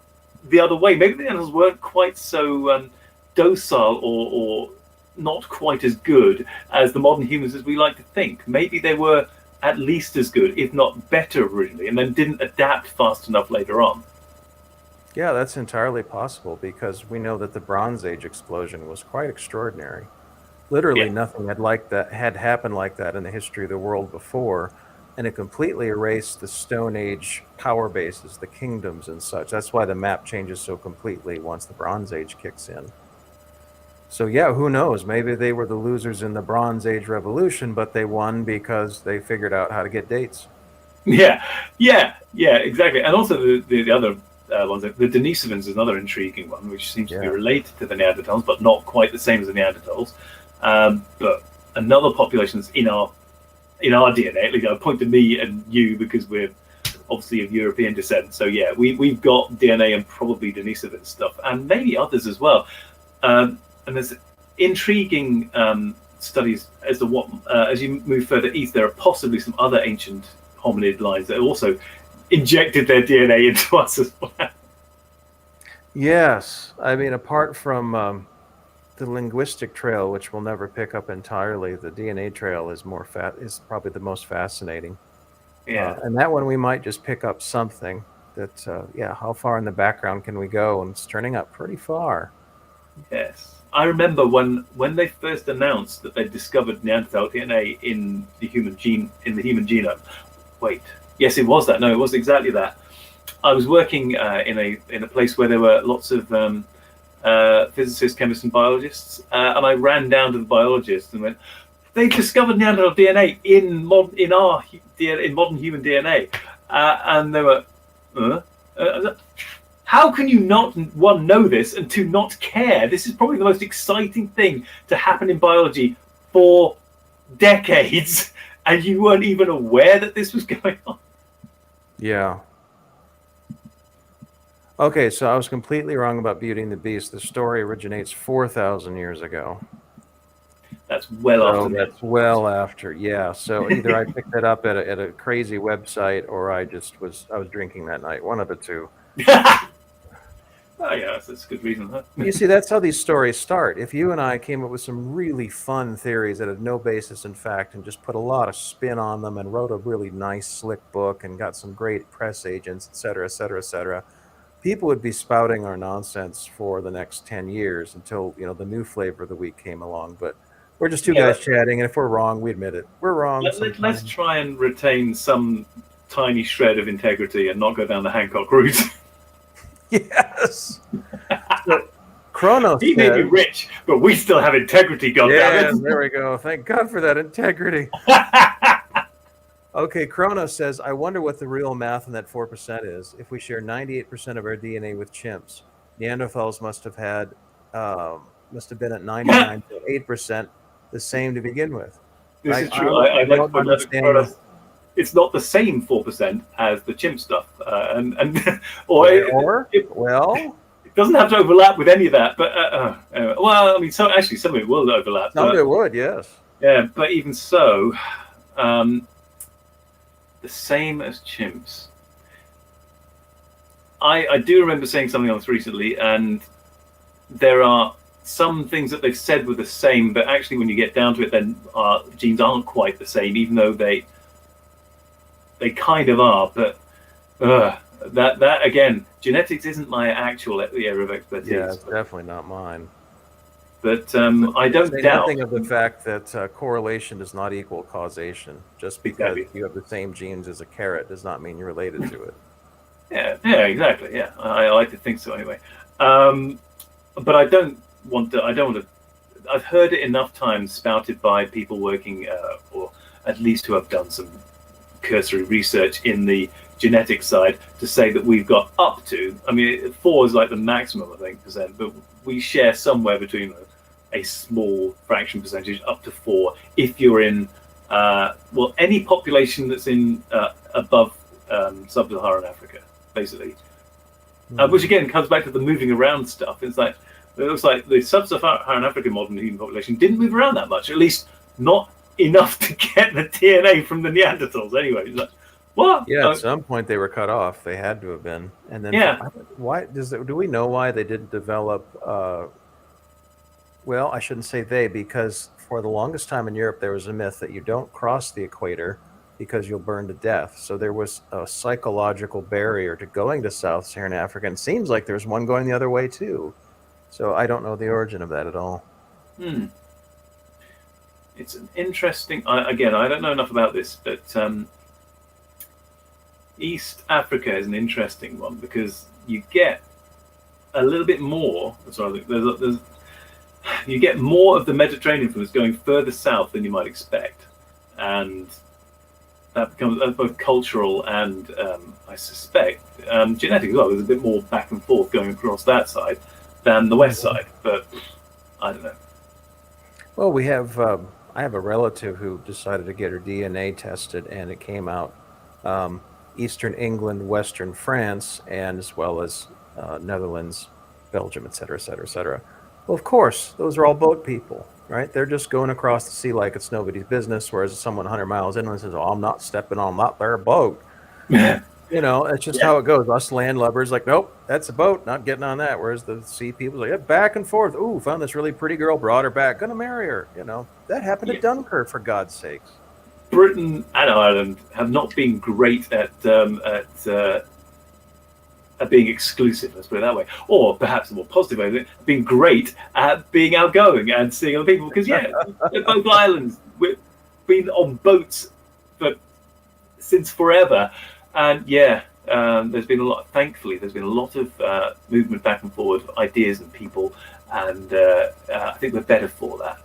the other way. Maybe the animals weren't quite so docile or not quite as good as the modern humans as we like to think. Maybe they were at least as good, if not better originally, and then didn't adapt fast enough later on. Yeah, that's entirely possible because we know that the Bronze Age explosion was quite extraordinary. Literally nothing had happened like that in the history of the world before, and it completely erased the Stone Age power bases, the kingdoms and such. That's why the map changes so completely once the Bronze Age kicks in. So yeah, who knows? Maybe they were the losers in the Bronze Age revolution, but they won because they figured out how to get dates. Yeah, exactly. And also the other ones, the Denisovans is another intriguing one, which seems to be related to the Neanderthals, but not quite the same as the Neanderthals. But another population that's in our DNA. At least I point to me and you because we're obviously of European descent. So yeah, we've got DNA and probably Denisovan stuff, and maybe others as well. And there's intriguing studies as to what, as you move further east, there are possibly some other ancient hominid lines that also injected their DNA into us as well. Yes, I mean, apart from the linguistic trail, which we'll never pick up entirely, the DNA trail is probably the most fascinating. Yeah, and that one we might just pick up something that, how far in the background can we go? And it's turning up pretty far. Yes. I remember when they first announced that they discovered Neanderthal DNA in the human genome. Wait, yes, it was that. No, it wasn't exactly that. I was working in a place where there were lots of physicists, chemists, and biologists, and I ran down to the biologists and went, "They discovered Neanderthal DNA in modern human DNA," and they were, how can you not, one, know this, and two, not care? This is probably the most exciting thing to happen in biology for decades, and you weren't even aware that this was going on. Yeah. Okay, so I was completely wrong about Beauty and the Beast. The story originates 4,000 years ago. That's well after. That's well after, yeah. So either I picked it up at a crazy website, or I was drinking that night. One of the two. Oh yeah, that's a good reason, huh? You see, that's how these stories start. If you and I came up with some really fun theories that had no basis in fact and just put a lot of spin on them and wrote a really nice, slick book and got some great press agents, et cetera, et cetera, et cetera, people would be spouting our nonsense for the next 10 years until, the new flavor of the week came along. But we're just two guys chatting, and if we're wrong, we admit it. We're wrong. Let's try and retain some tiny shred of integrity and not go down the Hancock route. Yes. So, Chronos he may be rich, but we still have integrity, goddammit. Yeah, there we go. Thank God for that integrity. Okay, Chronos says, I wonder what the real math on that 4% is. If we share 98% of our DNA with chimps, Neanderthals must have been at 99.8% the same to begin with. This is true. I like to point out that it's not the same 4% as the chimp stuff, it doesn't have to overlap with any of that. But well, I mean, so actually, some of it will overlap. Some of it would, yes. Yeah, but even so, the same as chimps. I do remember saying something on this recently, and there are some things that they've said were the same, but actually, when you get down to it, then our genes aren't quite the same, even though they kind of are. But that again, genetics isn't my actual area of expertise. Yeah, it's definitely not mine. But I don't doubt nothing of the fact that correlation does not equal causation. Just because you have the same genes as a carrot does not mean you're related to it. Yeah, exactly. Yeah, I like to think so anyway. But I don't want to. I've heard it enough times spouted by people working, or at least who have done some cursory research in the genetic side, to say that we've got up to. I mean, 4 is like the maximum, I think, %, but we share somewhere between a small fraction percentage up to 4 if you're in any population that's in above sub-Saharan Africa, basically. Which again comes back to the moving around stuff. It looks like the sub-Saharan African modern human population didn't move around that much, at least not enough to get the DNA from the Neanderthals. Anyway, it's like, what? Yeah, at some point they were cut off. They had to have been. And then Yeah. why do we know why they didn't develop? Well, I shouldn't say they, because for the longest time in Europe there was a myth that you don't cross the equator because you'll burn to death. So there was a psychological barrier to going to Sub-Saharan Africa, and it seems like there's one going the other way too. So I don't know the origin of that at all. It's an interesting. Again, I don't know enough about this, but East Africa is an interesting one because you get a little bit more. Sorry, you get more of the Mediterranean influence going further south than you might expect, and that becomes both cultural and I suspect genetic as well. There's a bit more back and forth going across that side than the west side, but I don't know. Well, we have. I have a relative who decided to get her DNA tested, and it came out Eastern England, Western France, and as well as Netherlands, Belgium, et cetera, et cetera, et cetera. Well, of course, those are all boat people, right? They're just going across the sea like it's nobody's business, whereas someone 100 miles inland says, oh, I'm not stepping on that there boat. You know, it's just how it goes. Us landlubbers, like, nope, that's a boat, not getting on that. Whereas the sea people, like, yeah, back and forth. Ooh, found this really pretty girl, brought her back, gonna marry her. You know, that happened at Dunkirk, for God's sakes. Britain and Ireland have not been great at being exclusive, let's put it that way. Or perhaps a more positive way of it, being great at being outgoing and seeing other people. Because, both islands, we've been on boats since forever. And there's been a lot. Thankfully, there's been a lot of movement back and forward of ideas and people, and I think we're better for that.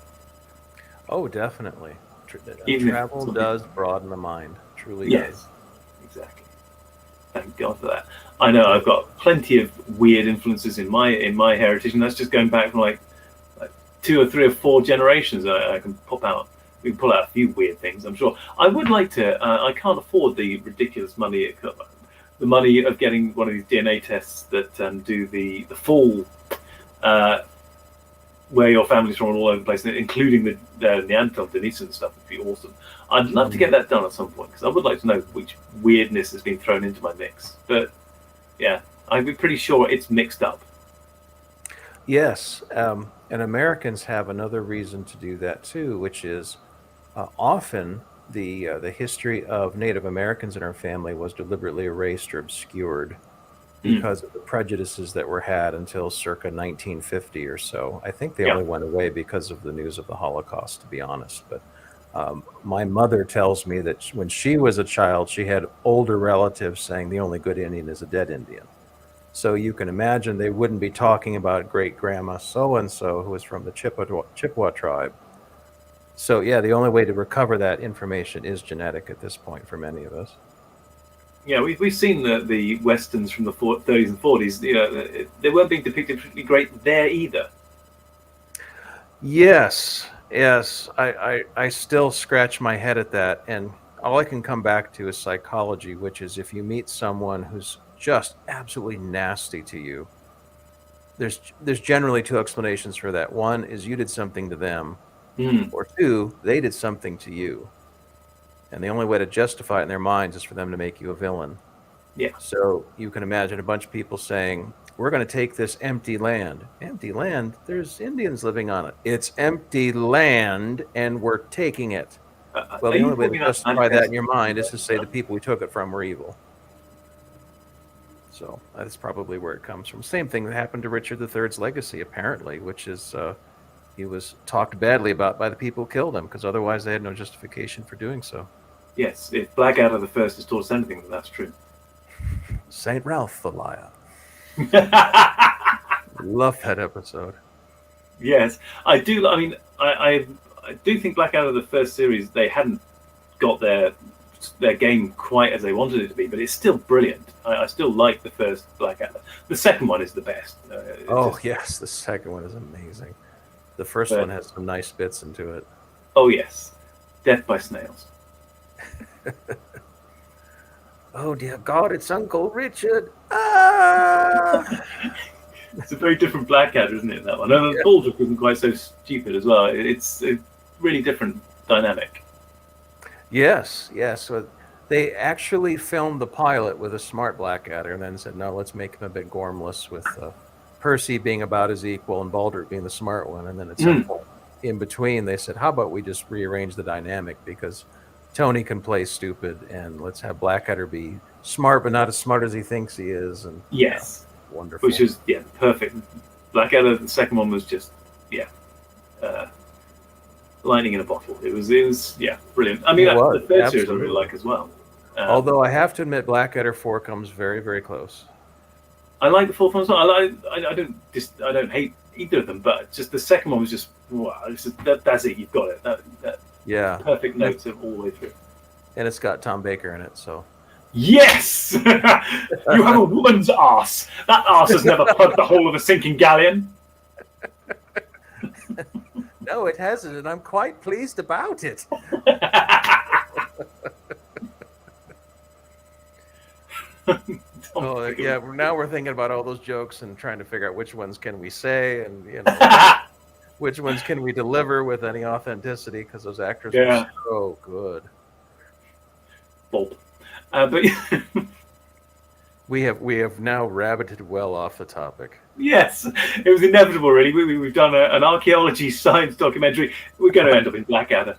Oh, definitely. Travel does broaden the mind. Truly does. Exactly. Thank God for that. I know I've got plenty of weird influences in my heritage, and that's just going back from like 2 or 3 or 4 generations. I can pop out. We can pull out a few weird things, I'm sure. I would like to. I can't afford the ridiculous money. The money of getting one of these DNA tests that do the full where your family's from all over the place, including the Neanderthal Denisovan stuff, would be awesome. I'd love to get that done at some point because I would like to know which weirdness has been thrown into my mix. But yeah, I'd be pretty sure it's mixed up. Yes, and Americans have another reason to do that too, which is often the history of Native Americans in our family was deliberately erased or obscured because of the prejudices that were had until circa 1950 or so. I think they only went away because of the news of the Holocaust, to be honest. But my mother tells me that when she was a child, she had older relatives saying the only good Indian is a dead Indian. So you can imagine they wouldn't be talking about great-grandma so-and-so who was from the Chippewa tribe. So yeah, the only way to recover that information is genetic at this point for many of us. Yeah, we've seen the westerns from the 30s and 40s. They weren't being depicted particularly great there either. Yes. I still scratch my head at that, and all I can come back to is psychology, which is if you meet someone who's just absolutely nasty to you, there's generally 2 explanations for that. One is you did something to them, or 2, they did something to you. And the only way to justify it in their minds is for them to make you a villain. Yeah. So you can imagine a bunch of people saying, we're going to take this empty land. Empty land? There's Indians living on it. It's empty land, and we're taking it. Well, the only way to justify that in your mind is to say the people we took it from were evil. So that's probably where it comes from. Same thing that happened to Richard III's legacy, apparently, which is he was talked badly about by the people who killed him, because otherwise they had no justification for doing so. Yes, if Blackadder the First has taught us anything, then that's true. Saint Ralph the Liar. Love that episode. Yes, I do. I mean, I do think Blackadder the First series, they hadn't got their game quite as they wanted it to be, but it's still brilliant. I still like the first Blackadder. The second one is the best. Yes, the second one is amazing. The first one has some nice bits into it. Oh yes, Death by Snails. Oh dear God, it's Uncle Richard. Ah! It's a very different Blackadder, isn't it, that one? And the Baldrick isn't quite so stupid as well. It's really different dynamic. Yes, yes. So they actually filmed the pilot with a smart Blackadder and then said, no, let's make him a bit gormless with Percy being about his equal and Baldric being the smart one. And then at some point in between, they said, how about we just rearrange the dynamic because Tony can play stupid and let's have Blackadder be smart, but not as smart as he thinks he is. And yes, wonderful. Which was perfect. Blackadder, the second one was just lightning in a bottle. It was brilliant. I mean, the third series I really like as well. Although I have to admit, Blackadder 4 comes very, very close. I like the fourth one as well. I don't hate either of them, but just the second one was just wow. That's it. You've got it. That perfect notes of all the way through. And it's got Tom Baker in it, so. Yes, you have a woman's ass. That ass has never plugged the hole of a sinking galleon. No, it hasn't, and I'm quite pleased about it. Now we're thinking about all those jokes and trying to figure out which ones can we say and which ones can we deliver with any authenticity because those actors were so good. Bob. But we have now rabbited well off the topic. Yes, it was inevitable. Really, we've done an archaeology science documentary. We're going to end up in Blackadder.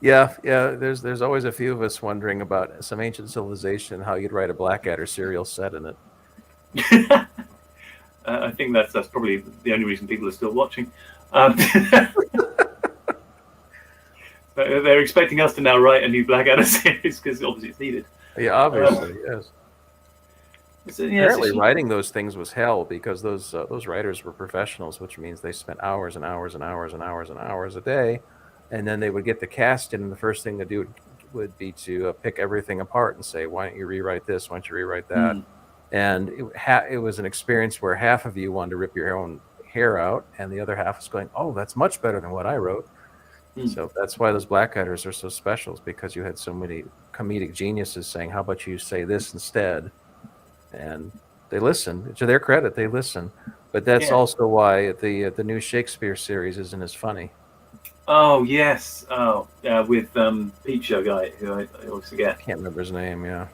Yeah. There's always a few of us wondering about some ancient civilization, how you'd write a Blackadder serial set in it. I think that's probably the only reason people are still watching. They're expecting us to now write a new Blackadder series because obviously it's needed. Yeah, obviously, yes. Apparently, writing those things was hell because those writers were professionals, which means they spent hours and hours and hours and hours and hours a day, and then they would get the cast in, and the first thing to do would be to pick everything apart and say, "Why don't you rewrite this? Why don't you rewrite that?" And it was an experience where half of you wanted to rip your own hair out, and the other half was going, "Oh, that's much better than what I wrote." So that's why those Blackadders are so special, because you had so many comedic geniuses saying, "How about you say this instead?" And they listen. To their credit, they listen. But that's also why the new Shakespeare series isn't as funny. Oh yes. Oh yeah, with Peep Show guy who I always forget. Can't remember his name. Yeah.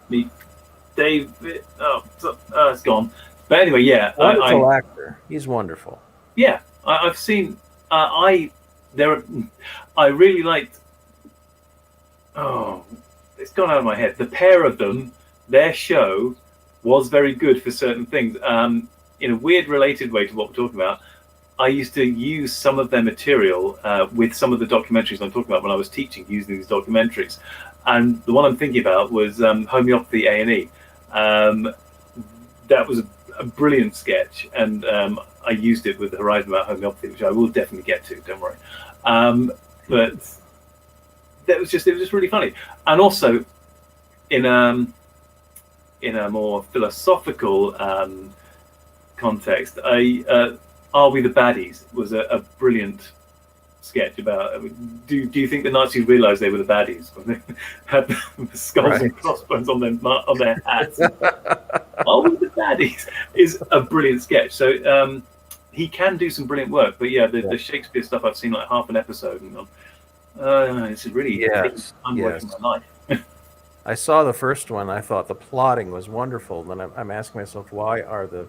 David. It's gone. But anyway, wonderful actor. He's wonderful. Yeah, I've seen. I really liked. Oh, it's gone out of my head. The pair of them, their show was very good for certain things. In a weird related way to what we're talking about, I used to use some of their material with some of the documentaries I'm talking about when I was teaching, using these documentaries. And the one I'm thinking about was Homeopathy A&E. That was a brilliant sketch, and I used it with the Horizon about homeopathy, which I will definitely get to. Don't worry. But it was just really funny, and also in a more philosophical context, Are We the Baddies was a brilliant sketch about. Do you think the Nazis realised they were the baddies when they had the skulls and crossbones on their hats? Are We the Baddies is a brilliant sketch. So he can do some brilliant work. But the Shakespeare stuff, I've seen like half an episode and gone, this is really I'm working my life. I saw the first one. I thought the plotting was wonderful. Then I'm asking myself, why are the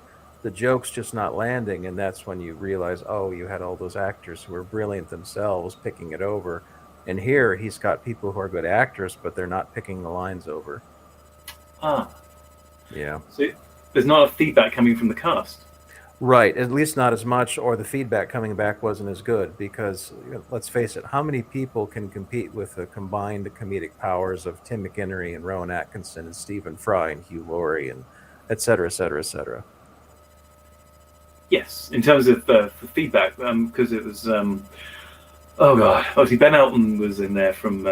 jokes just not landing? And that's when you realize, oh, you had all those actors who were brilliant themselves picking it over. And here he's got people who are good actors, but they're not picking the lines over. Yeah. So there's not a feedback coming from the cast. Right, at least not as much, or the feedback coming back wasn't as good, because let's face it, how many people can compete with the combined comedic powers of Tim McInnery and Rowan Atkinson and Stephen Fry and Hugh Laurie and et cetera, et cetera, et cetera? Yes, in terms of feedback, because it was, oh god, obviously Ben Elton was in there from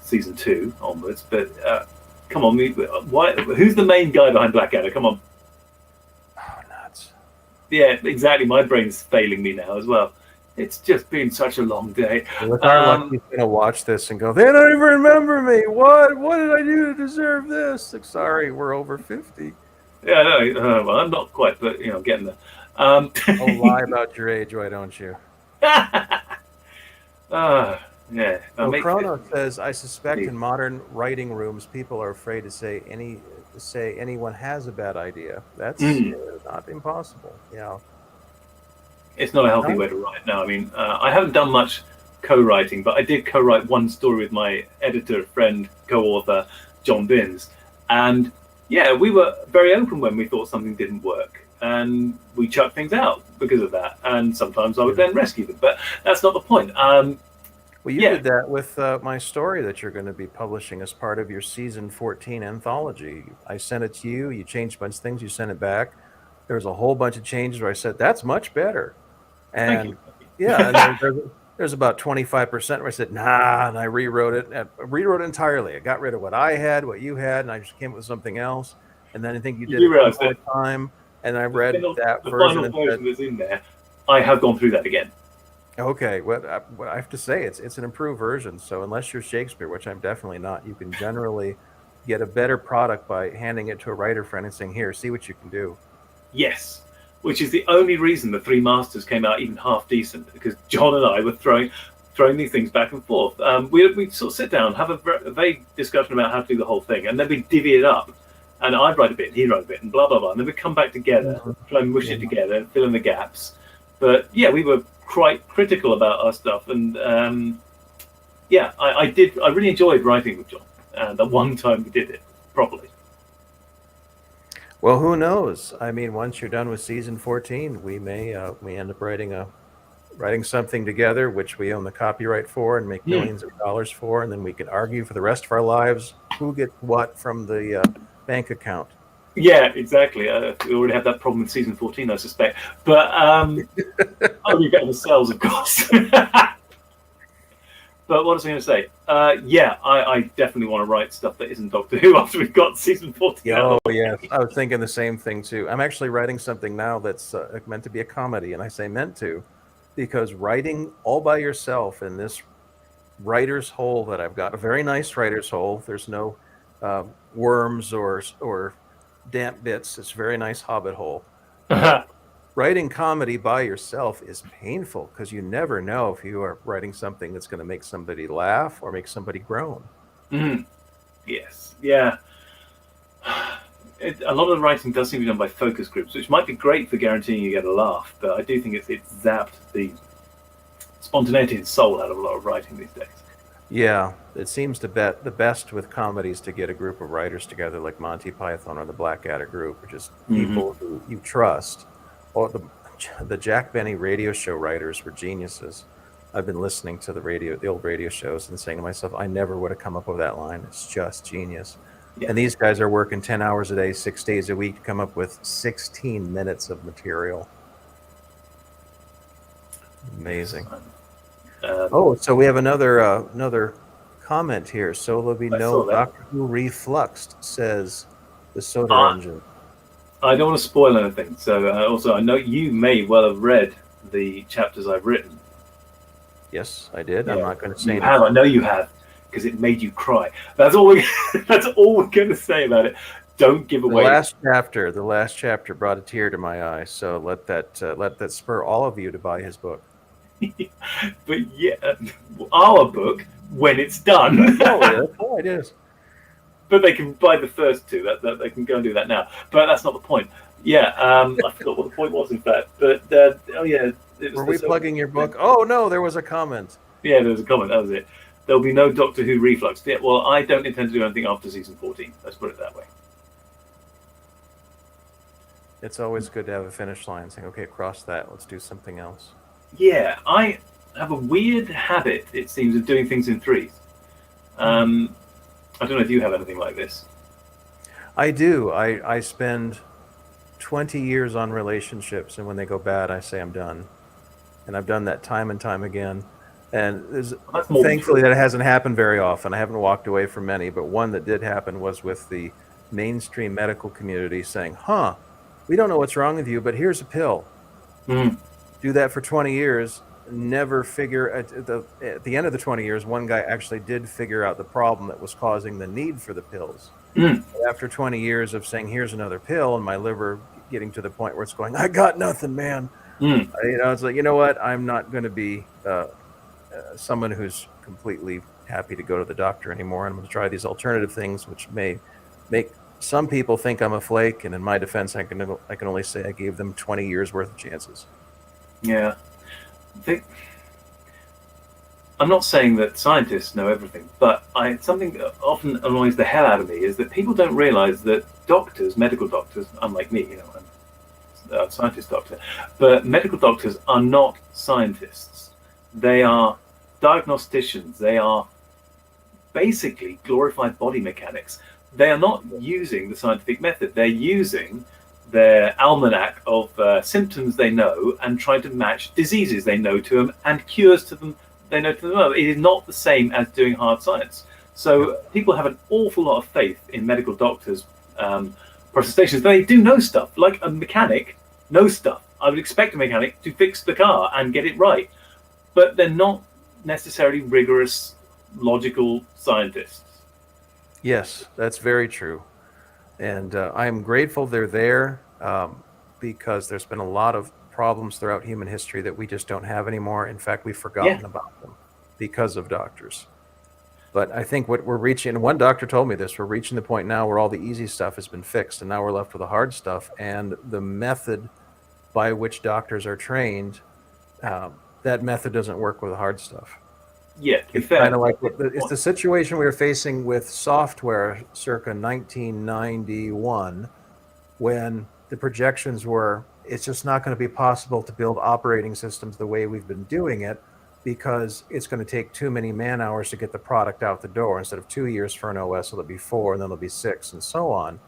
season 2 onwards, but come on, who's the main guy behind Blackadder? Come on. Yeah, exactly. My brain's failing me now as well. It's just been such a long day. With our luck, he's going to watch this and go, they don't even remember me. What did I do to deserve this? Like, sorry, we're over 50. Yeah, no, well, I'm not quite, but, getting there. Don't lie about your age, why don't you? Yeah. That Well, makes it. Chrono says, I suspect in modern writing rooms, people are afraid to say anyone has a bad idea. That's Mm. not impossible. Yeah. It's not a healthy No? way to write. No, I mean, I haven't done much co-writing, but I did co-write one story with my editor friend, co-author, John Binns, and yeah, we were very open when we thought something didn't work, and we chucked things out because of that. And sometimes I would then rescue them, but that's not the point. Well, you Yeah, did that with my story that you're going to be publishing as part of your season 14 anthology. I sent it to you. You changed a bunch of things. You sent it back. There was a whole bunch of changes where I said, that's much better. thank you. And yeah, and there's about 25% where I said, nah, and I rewrote it. And I rewrote it entirely. I got rid of what I had, what you had, and I just came up with something else. And then I think you did You it one realize more that time. And I read that the version final and said, version that's in there, I have gone through that again. okay, what I have to say, it's an improved version. So unless you're Shakespeare, which I'm definitely not, you can generally get a better product by handing it to a writer friend and saying, "Here, see what you can do." Yes, which is the only reason the Three Masters came out even half decent, because John and I were throwing these things back and forth. We'd sort of sit down, have a vague discussion about how to do the whole thing, and then we'd divvy it up. And I'd write a bit, he'd write a bit, and blah, blah, blah. And then we'd come back together, try and mush it together and fill in the gaps. But yeah, we were quite critical about our stuff. And yeah, I really enjoyed writing with John. And the one time we did it properly. Well, who knows? I mean, once you're done with season 14, we may end up writing something together, which we own the copyright for and make millions of dollars for, and then we can argue for the rest of our lives who gets what from the bank account. Yeah, exactly. We already have that problem with season 14, I suspect. But only better themselves, of course. But what was I going to say? Yeah, I definitely want to write stuff that isn't Doctor Who after we've got season 14 out. Oh, yes. I was thinking the same thing, too. I'm actually writing something now that's meant to be a comedy, and I say meant to, because writing all by yourself in this writer's hole that I've got, a very nice writer's hole, there's no worms or damp bits. It's a very nice hobbit hole. Writing comedy by yourself is painful because you never know if you are writing something that's going to make somebody laugh or make somebody groan. Yes, yeah. A lot of the writing does seem to be done by focus groups, which might be great for guaranteeing you get a laugh, but I do think it's zapped the spontaneity and soul out of a lot of writing these days. Yeah, it seems to bet the best with comedies to get a group of writers together like Monty Python or the Blackadder group, which is people who you trust. Or the Jack Benny radio show writers were geniuses. I've been listening to the old radio shows and saying to myself, I never would have come up with that line. It's just genius. Yeah. And these guys are working 10 hours a day, 6 days a week to come up with 16 minutes of material. Amazing. So we have another comment here. So there'll be no Doctor Who refluxed, says the Soda Engine. I don't want to spoil anything. So also, I know you may well have read the chapters I've written. Yes, I did. Yeah. I'm not going to say you have. I know you have, because it made you cry. That's all that's all we're going to say about it. Don't give away. The last chapter brought a tear to my eye. So let that spur all of you to buy his book. But yeah, our book when it's done. That's all it is. But they can buy the first two. That they can go and do that now. But that's not the point. Yeah, I forgot what the point was in fact. But oh yeah, were we plugging your book? Oh no, there was a comment. Yeah, there was a comment. That was it. There'll be no Doctor Who reflux. Yeah, well, I don't intend to do anything after season 14. Let's put it that way. It's always good to have a finish line saying, okay, cross that. Let's do something else. Yeah, I have a weird habit, it seems, of doing things in threes. I don't know if you have anything like this. I do. I spend 20 years on relationships, and when they go bad, I say I'm done. And I've done that time and time again. And thankfully that hasn't happened very often. I haven't walked away from many, but one that did happen was with the mainstream medical community saying, we don't know what's wrong with you, but here's a pill. Do that for 20 years, never figure, at the end of the 20 years, one guy actually did figure out the problem that was causing the need for the pills. After 20 years of saying, here's another pill, and my liver getting to the point where it's going, I got nothing, man. It's like, you know what? I'm not going to be someone who's completely happy to go to the doctor anymore. I'm going to try these alternative things, which may make some people think I'm a flake. And in my defense, I can only say I gave them 20 years worth of chances. Yeah. I'm not saying that scientists know everything, but something that often annoys the hell out of me is that people don't realize that doctors, medical doctors, unlike me, I'm a scientist doctor, but medical doctors are not scientists. They are diagnosticians. They are basically glorified body mechanics. They are not using the scientific method. They're using their almanac of symptoms they know and trying to match diseases they know to them and cures to them they know to them. It is not the same as doing hard science. So people have an awful lot of faith in medical doctors' protestations. They do know stuff, like a mechanic knows stuff. I would expect a mechanic to fix the car and get it right, but they're not necessarily rigorous, logical scientists. Yes, that's very true. And I'm grateful they're there because there's been a lot of problems throughout human history that we just don't have anymore. In fact, we've forgotten about them because of doctors. But I think what we're reaching, and one doctor told me this, we're reaching the point now where all the easy stuff has been fixed, and now we're left with the hard stuff. And the method by which doctors are trained, that method doesn't work with the hard stuff. Yeah, it's kind of like it's the situation we were facing with software circa 1991, when the projections were, it's just not going to be possible to build operating systems the way we've been doing it, because it's going to take too many man hours to get the product out the door. Instead of 2 years for an OS, it'll be 4, and then it'll be 6, and so on.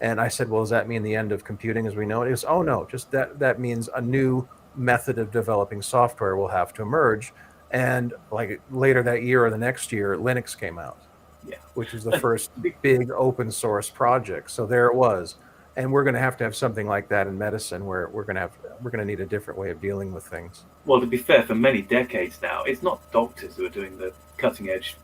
And I said, well, does that mean the end of computing as we know it? It was, oh no, just that means a new method of developing software will have to emerge. And like later that year or the next year, Linux came out, which was the first big open source project. So there it was. And we're going to have something like that in medicine, where we're going to need a different way of dealing with things. Well, to be fair, for many decades now, it's not doctors who are doing the cutting edge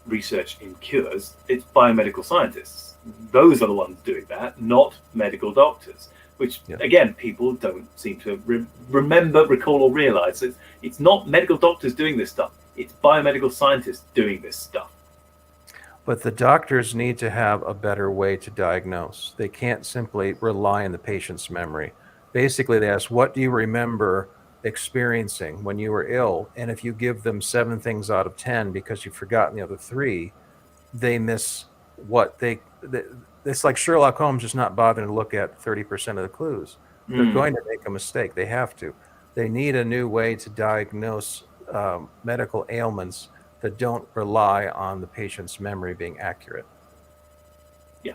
research in cures. It's biomedical scientists. Those are the ones doing that, not medical doctors. Which, again, people don't seem to remember, recall, or realize. It's not medical doctors doing this stuff. It's biomedical scientists doing this stuff. But the doctors need to have a better way to diagnose. They can't simply rely on the patient's memory. Basically, they ask, what do you remember experiencing when you were ill? And if you give them 7 things out of 10 because you've forgotten the other 3, they miss what it's like Sherlock Holmes just not bothering to look at 30% of the clues. They're going to make a mistake. They have to. They need a new way to diagnose medical ailments that don't rely on the patient's memory being accurate. Yeah.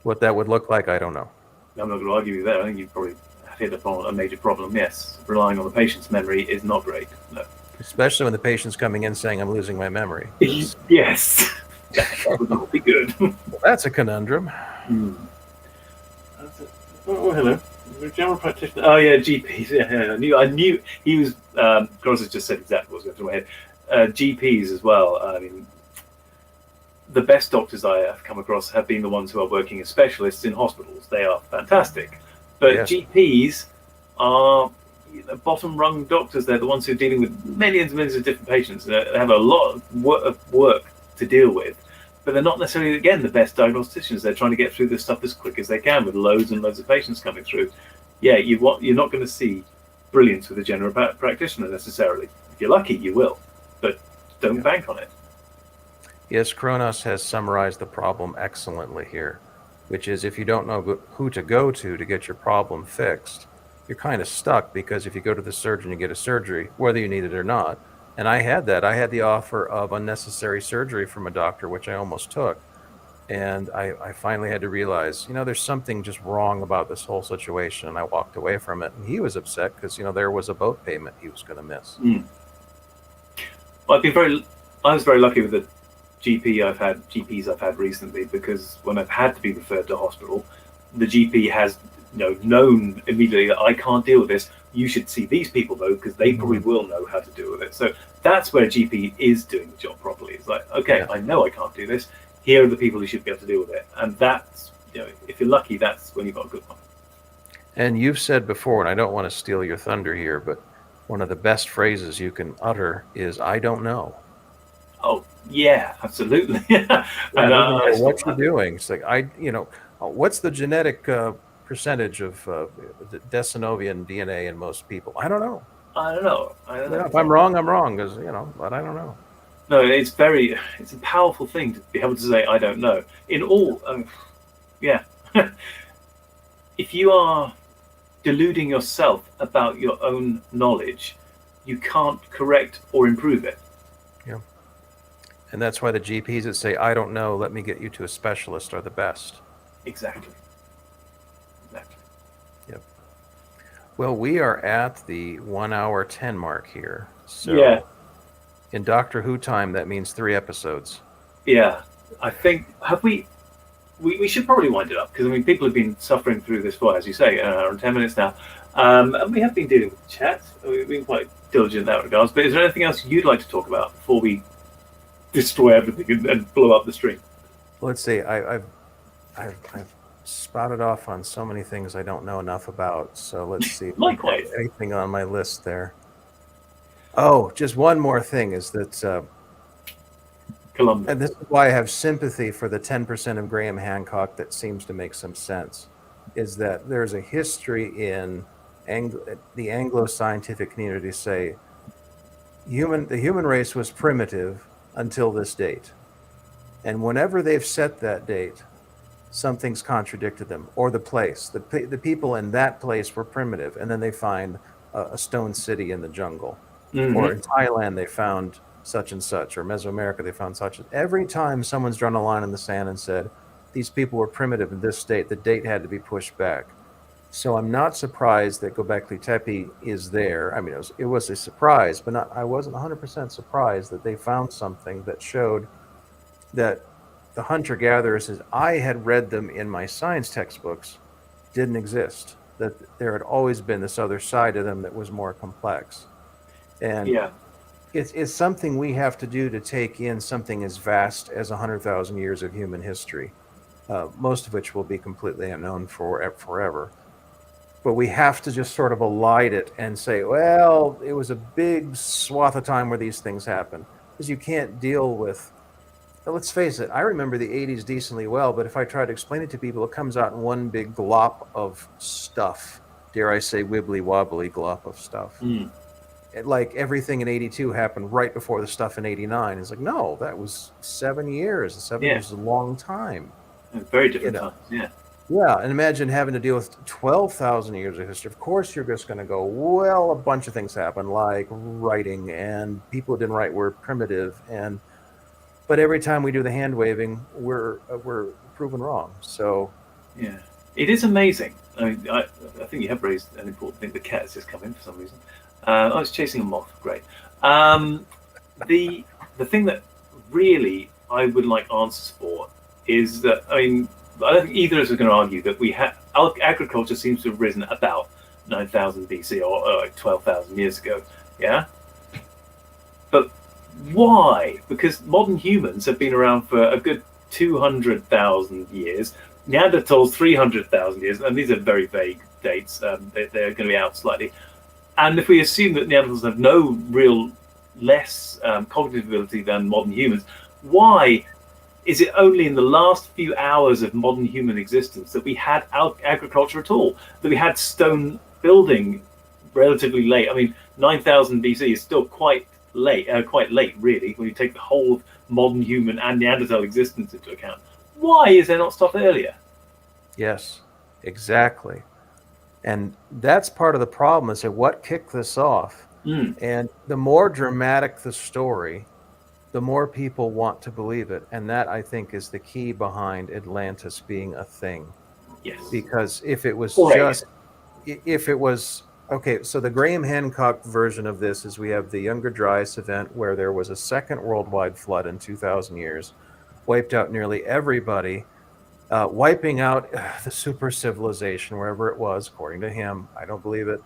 What that would look like, I don't know. I'm not going to argue with that. I think you've probably hit upon a major problem. Yes, relying on the patient's memory is not great. No. Especially when the patient's coming in saying, I'm losing my memory. Yes. That would not be good. Well, that's a conundrum. Oh, hello. General practitioner. Oh, yeah, GPs. Yeah, I knew he was. Gross has just said exactly what was going through my head. GPs as well. I mean, the best doctors I have come across have been the ones who are working as specialists in hospitals. They are fantastic. But GPs are bottom rung doctors. They're the ones who are dealing with millions and millions of different patients. They have a lot of work to deal with, but they're not necessarily, again, the best diagnosticians. They're trying to get through this stuff as quick as they can with loads and loads of patients coming through. Yeah, you're not going to see brilliance with a general practitioner necessarily. If you're lucky, you will, but don't bank on it. Yes, Kronos has summarized the problem excellently here, which is if you don't know who to go to get your problem fixed, you're kind of stuck, because if you go to the surgeon, you get a surgery, whether you need it or not. And I had that. I had the offer of unnecessary surgery from a doctor, which I almost took. And I finally had to realize, there's something just wrong about this whole situation. And I walked away from it. And he was upset because, there was a boat payment he was going to miss. Well, I was very lucky with the GPs I've had recently, because when I've had to be referred to hospital, the GP has known immediately that I can't deal with this. You should see these people though, because they probably will know how to deal with it. So that's where a GP is doing the job properly. It's like, okay, I know I can't do this. Here are the people who should be able to deal with it. And that's, if you're lucky, that's when you've got a good one. And you've said before, and I don't want to steal your thunder here, but one of the best phrases you can utter is "I don't know." Oh yeah, absolutely. And Yeah, it doesn't I matter still what you're have it. doing. It's like what's the genetic percentage of Decinovian DNA in most people? I don't know. I don't know. I don't know. If I'm wrong, I'm wrong, because but I don't know. No, it's a powerful thing to be able to say I don't know. In all, yeah. If you are deluding yourself about your own knowledge, you can't correct or improve it. Yeah, and that's why the GPs that say I don't know, let me get you to a specialist are the best. Exactly. Exactly. Yep. Well, we are at the 1 hour 10 mark here. So Yeah. in Doctor Who time, that means 3 episodes. Yeah. I think have we should probably wind it up because I mean people have been suffering through this for, as you say, an hour and 10 minutes now, and we have been dealing with chat. We've been quite diligent in that regards. But is there anything else you'd like to talk about before we destroy everything and blow up the stream? Let's see. I've spouted off on so many things I don't know enough about. So let's see if I Likewise. have anything on my list there. Oh, just one more thing is that, Columbus. and this is why I have sympathy for the 10% of Graham Hancock that seems to make some sense, is that there's a history in the Anglo-scientific community say the human race was primitive until this date. And whenever they've set that date, something's contradicted them, or the place. The people in that place were primitive, and then they find a stone city in the jungle. Mm-hmm. Or in Thailand, they found such and such, or Mesoamerica, they found such. Every time someone's drawn a line in the sand and said, these people were primitive in this state, the date had to be pushed back. So I'm not surprised that Göbekli Tepe is there. I mean, it was a surprise, but I wasn't 100% surprised that they found something that showed that the hunter-gatherers, as I had read them in my science textbooks, didn't exist. That there had always been this other side of them that was more complex. And Yeah. it's something we have to do to take in something as vast as 100,000 years of human history, most of which will be completely unknown forever. But we have to just sort of elide it and say, well, it was a big swath of time where these things happen. Because you can't deal with, let's face it, I remember the 80s decently well, but if I try to explain it to people, it comes out in one big glop of stuff. Dare I say wibbly wobbly glop of stuff. Mm. Like everything in 82 happened right before the stuff in 89. It's like, no, that was 7 years. 7 years is a long time. Very different times, yeah. Yeah, and imagine having to deal with 12,000 years of history. Of course, you're just going to go, well, a bunch of things happened, like writing, and people who didn't write were primitive. But every time we do the hand waving, we're proven wrong. So, yeah, it is amazing. I mean, I think you have raised an important thing. The cat has just come in for some reason. It's chasing a moth. Great. The thing that really I would like answers for is that, I mean, I don't think either of us are going to argue that agriculture seems to have risen about 9,000 BC or like 12,000 years ago. Yeah. But why? Because modern humans have been around for a good 200,000 years. Neanderthals 300,000 years, and these are very vague dates. They're going to be out slightly. And if we assume that Neanderthals have no real less cognitive ability than modern humans, why is it only in the last few hours of modern human existence that we had agriculture at all? That we had stone building relatively late? I mean, 9,000 BC is still quite late, really, when you take the whole of modern human and Neanderthal existence into account. Why is there not stuff earlier? Yes, exactly. And that's part of the problem, is that what kicked this off. And the more dramatic the story, the more people want to believe it. And that, I think, is the key behind Atlantis being a thing. Yes. Because if it was okay, so the Graham Hancock version of this is we have the Younger Dryas event where there was a second worldwide flood in 2,000 years, wiped out nearly everybody, wiping out the super civilization, wherever it was, according to him. I don't believe it.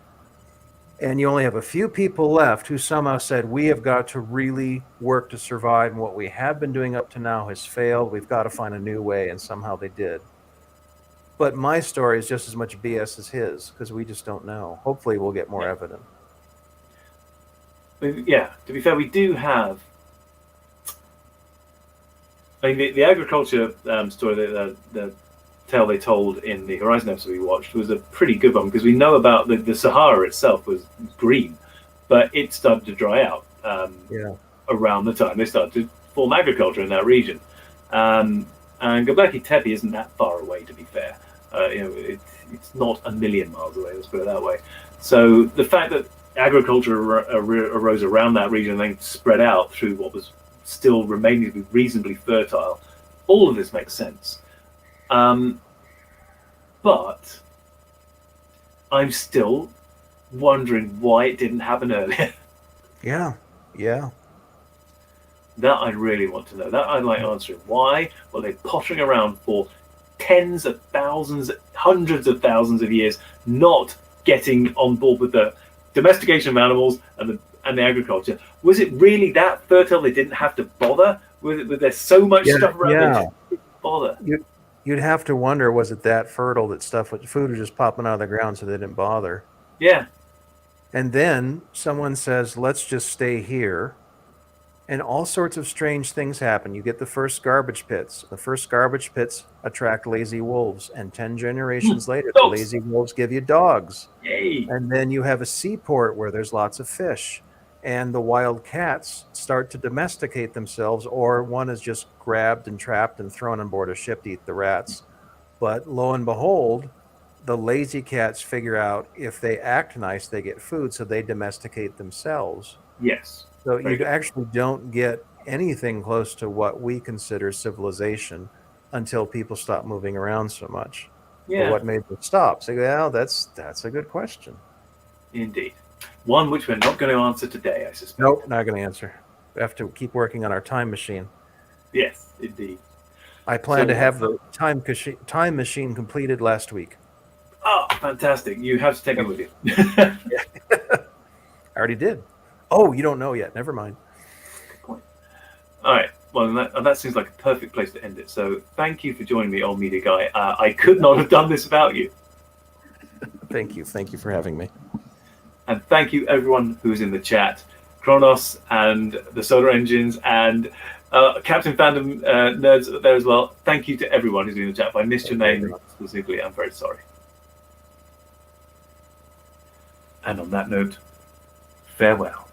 And you only have a few people left who somehow said, we have got to really work to survive, and what we have been doing up to now has failed. We've got to find a new way, and somehow they did. But my story is just as much BS as his, because we just don't know. Hopefully we'll get more evidence. Yeah, to be fair, we do have. I mean, the agriculture story, the tale they told in the Horizon episode we watched was a pretty good one, because we know about the Sahara itself was green, but it started to dry out Yeah. around the time they started to form agriculture in that region. And Göbekli Tepe isn't that far away, to be fair. It's not a million miles away, let's put it that way. So the fact that agriculture arose around that region and then spread out through what was still remaining to be reasonably fertile, all of this makes sense. But I'm still wondering why it didn't happen earlier. Yeah. Yeah. That I really want to know. That I'd like answering. Why were they pottering around for tens of thousands, hundreds of thousands of years, not getting on board with the domestication of animals and the agriculture? Was it really that fertile they didn't have to bother? Was there so much stuff around they just didn't bother? You'd have to wonder, was it that fertile that food was just popping out of the ground so they didn't bother? Yeah. And then someone says, let's just stay here. And all sorts of strange things happen. You get the first garbage pits. The first garbage pits attract lazy wolves. And 10 generations later, the lazy wolves give you dogs. Yay. And then you have a seaport where there's lots of fish. And the wild cats start to domesticate themselves, or one is just grabbed and trapped and thrown on board a ship to eat the rats. But lo and behold, the lazy cats figure out if they act nice, they get food, so they domesticate themselves. Yes. So you actually don't get anything close to what we consider civilization until people stop moving around so much. Yeah. But what made them stop? So, well, that's a good question. Indeed. One which we're not going to answer today, I suspect. Nope, not going to answer. We have to keep working on our time machine. Yes, indeed. I plan to have the time machine completed last week. Oh, fantastic. You have to take it with you. I already did. Oh, you don't know yet. Never mind. Good point. All right. Well, that seems like a perfect place to end it. So thank you for joining me, Old Media Guy. I could not have done this without you. Thank you. Thank you for having me. And thank you, everyone who is in the chat. Kronos and the Solar Engines and Captain Fandom nerds there as well. Thank you to everyone who's in the chat. If I missed your name specifically, I'm very sorry. And on that note, farewell.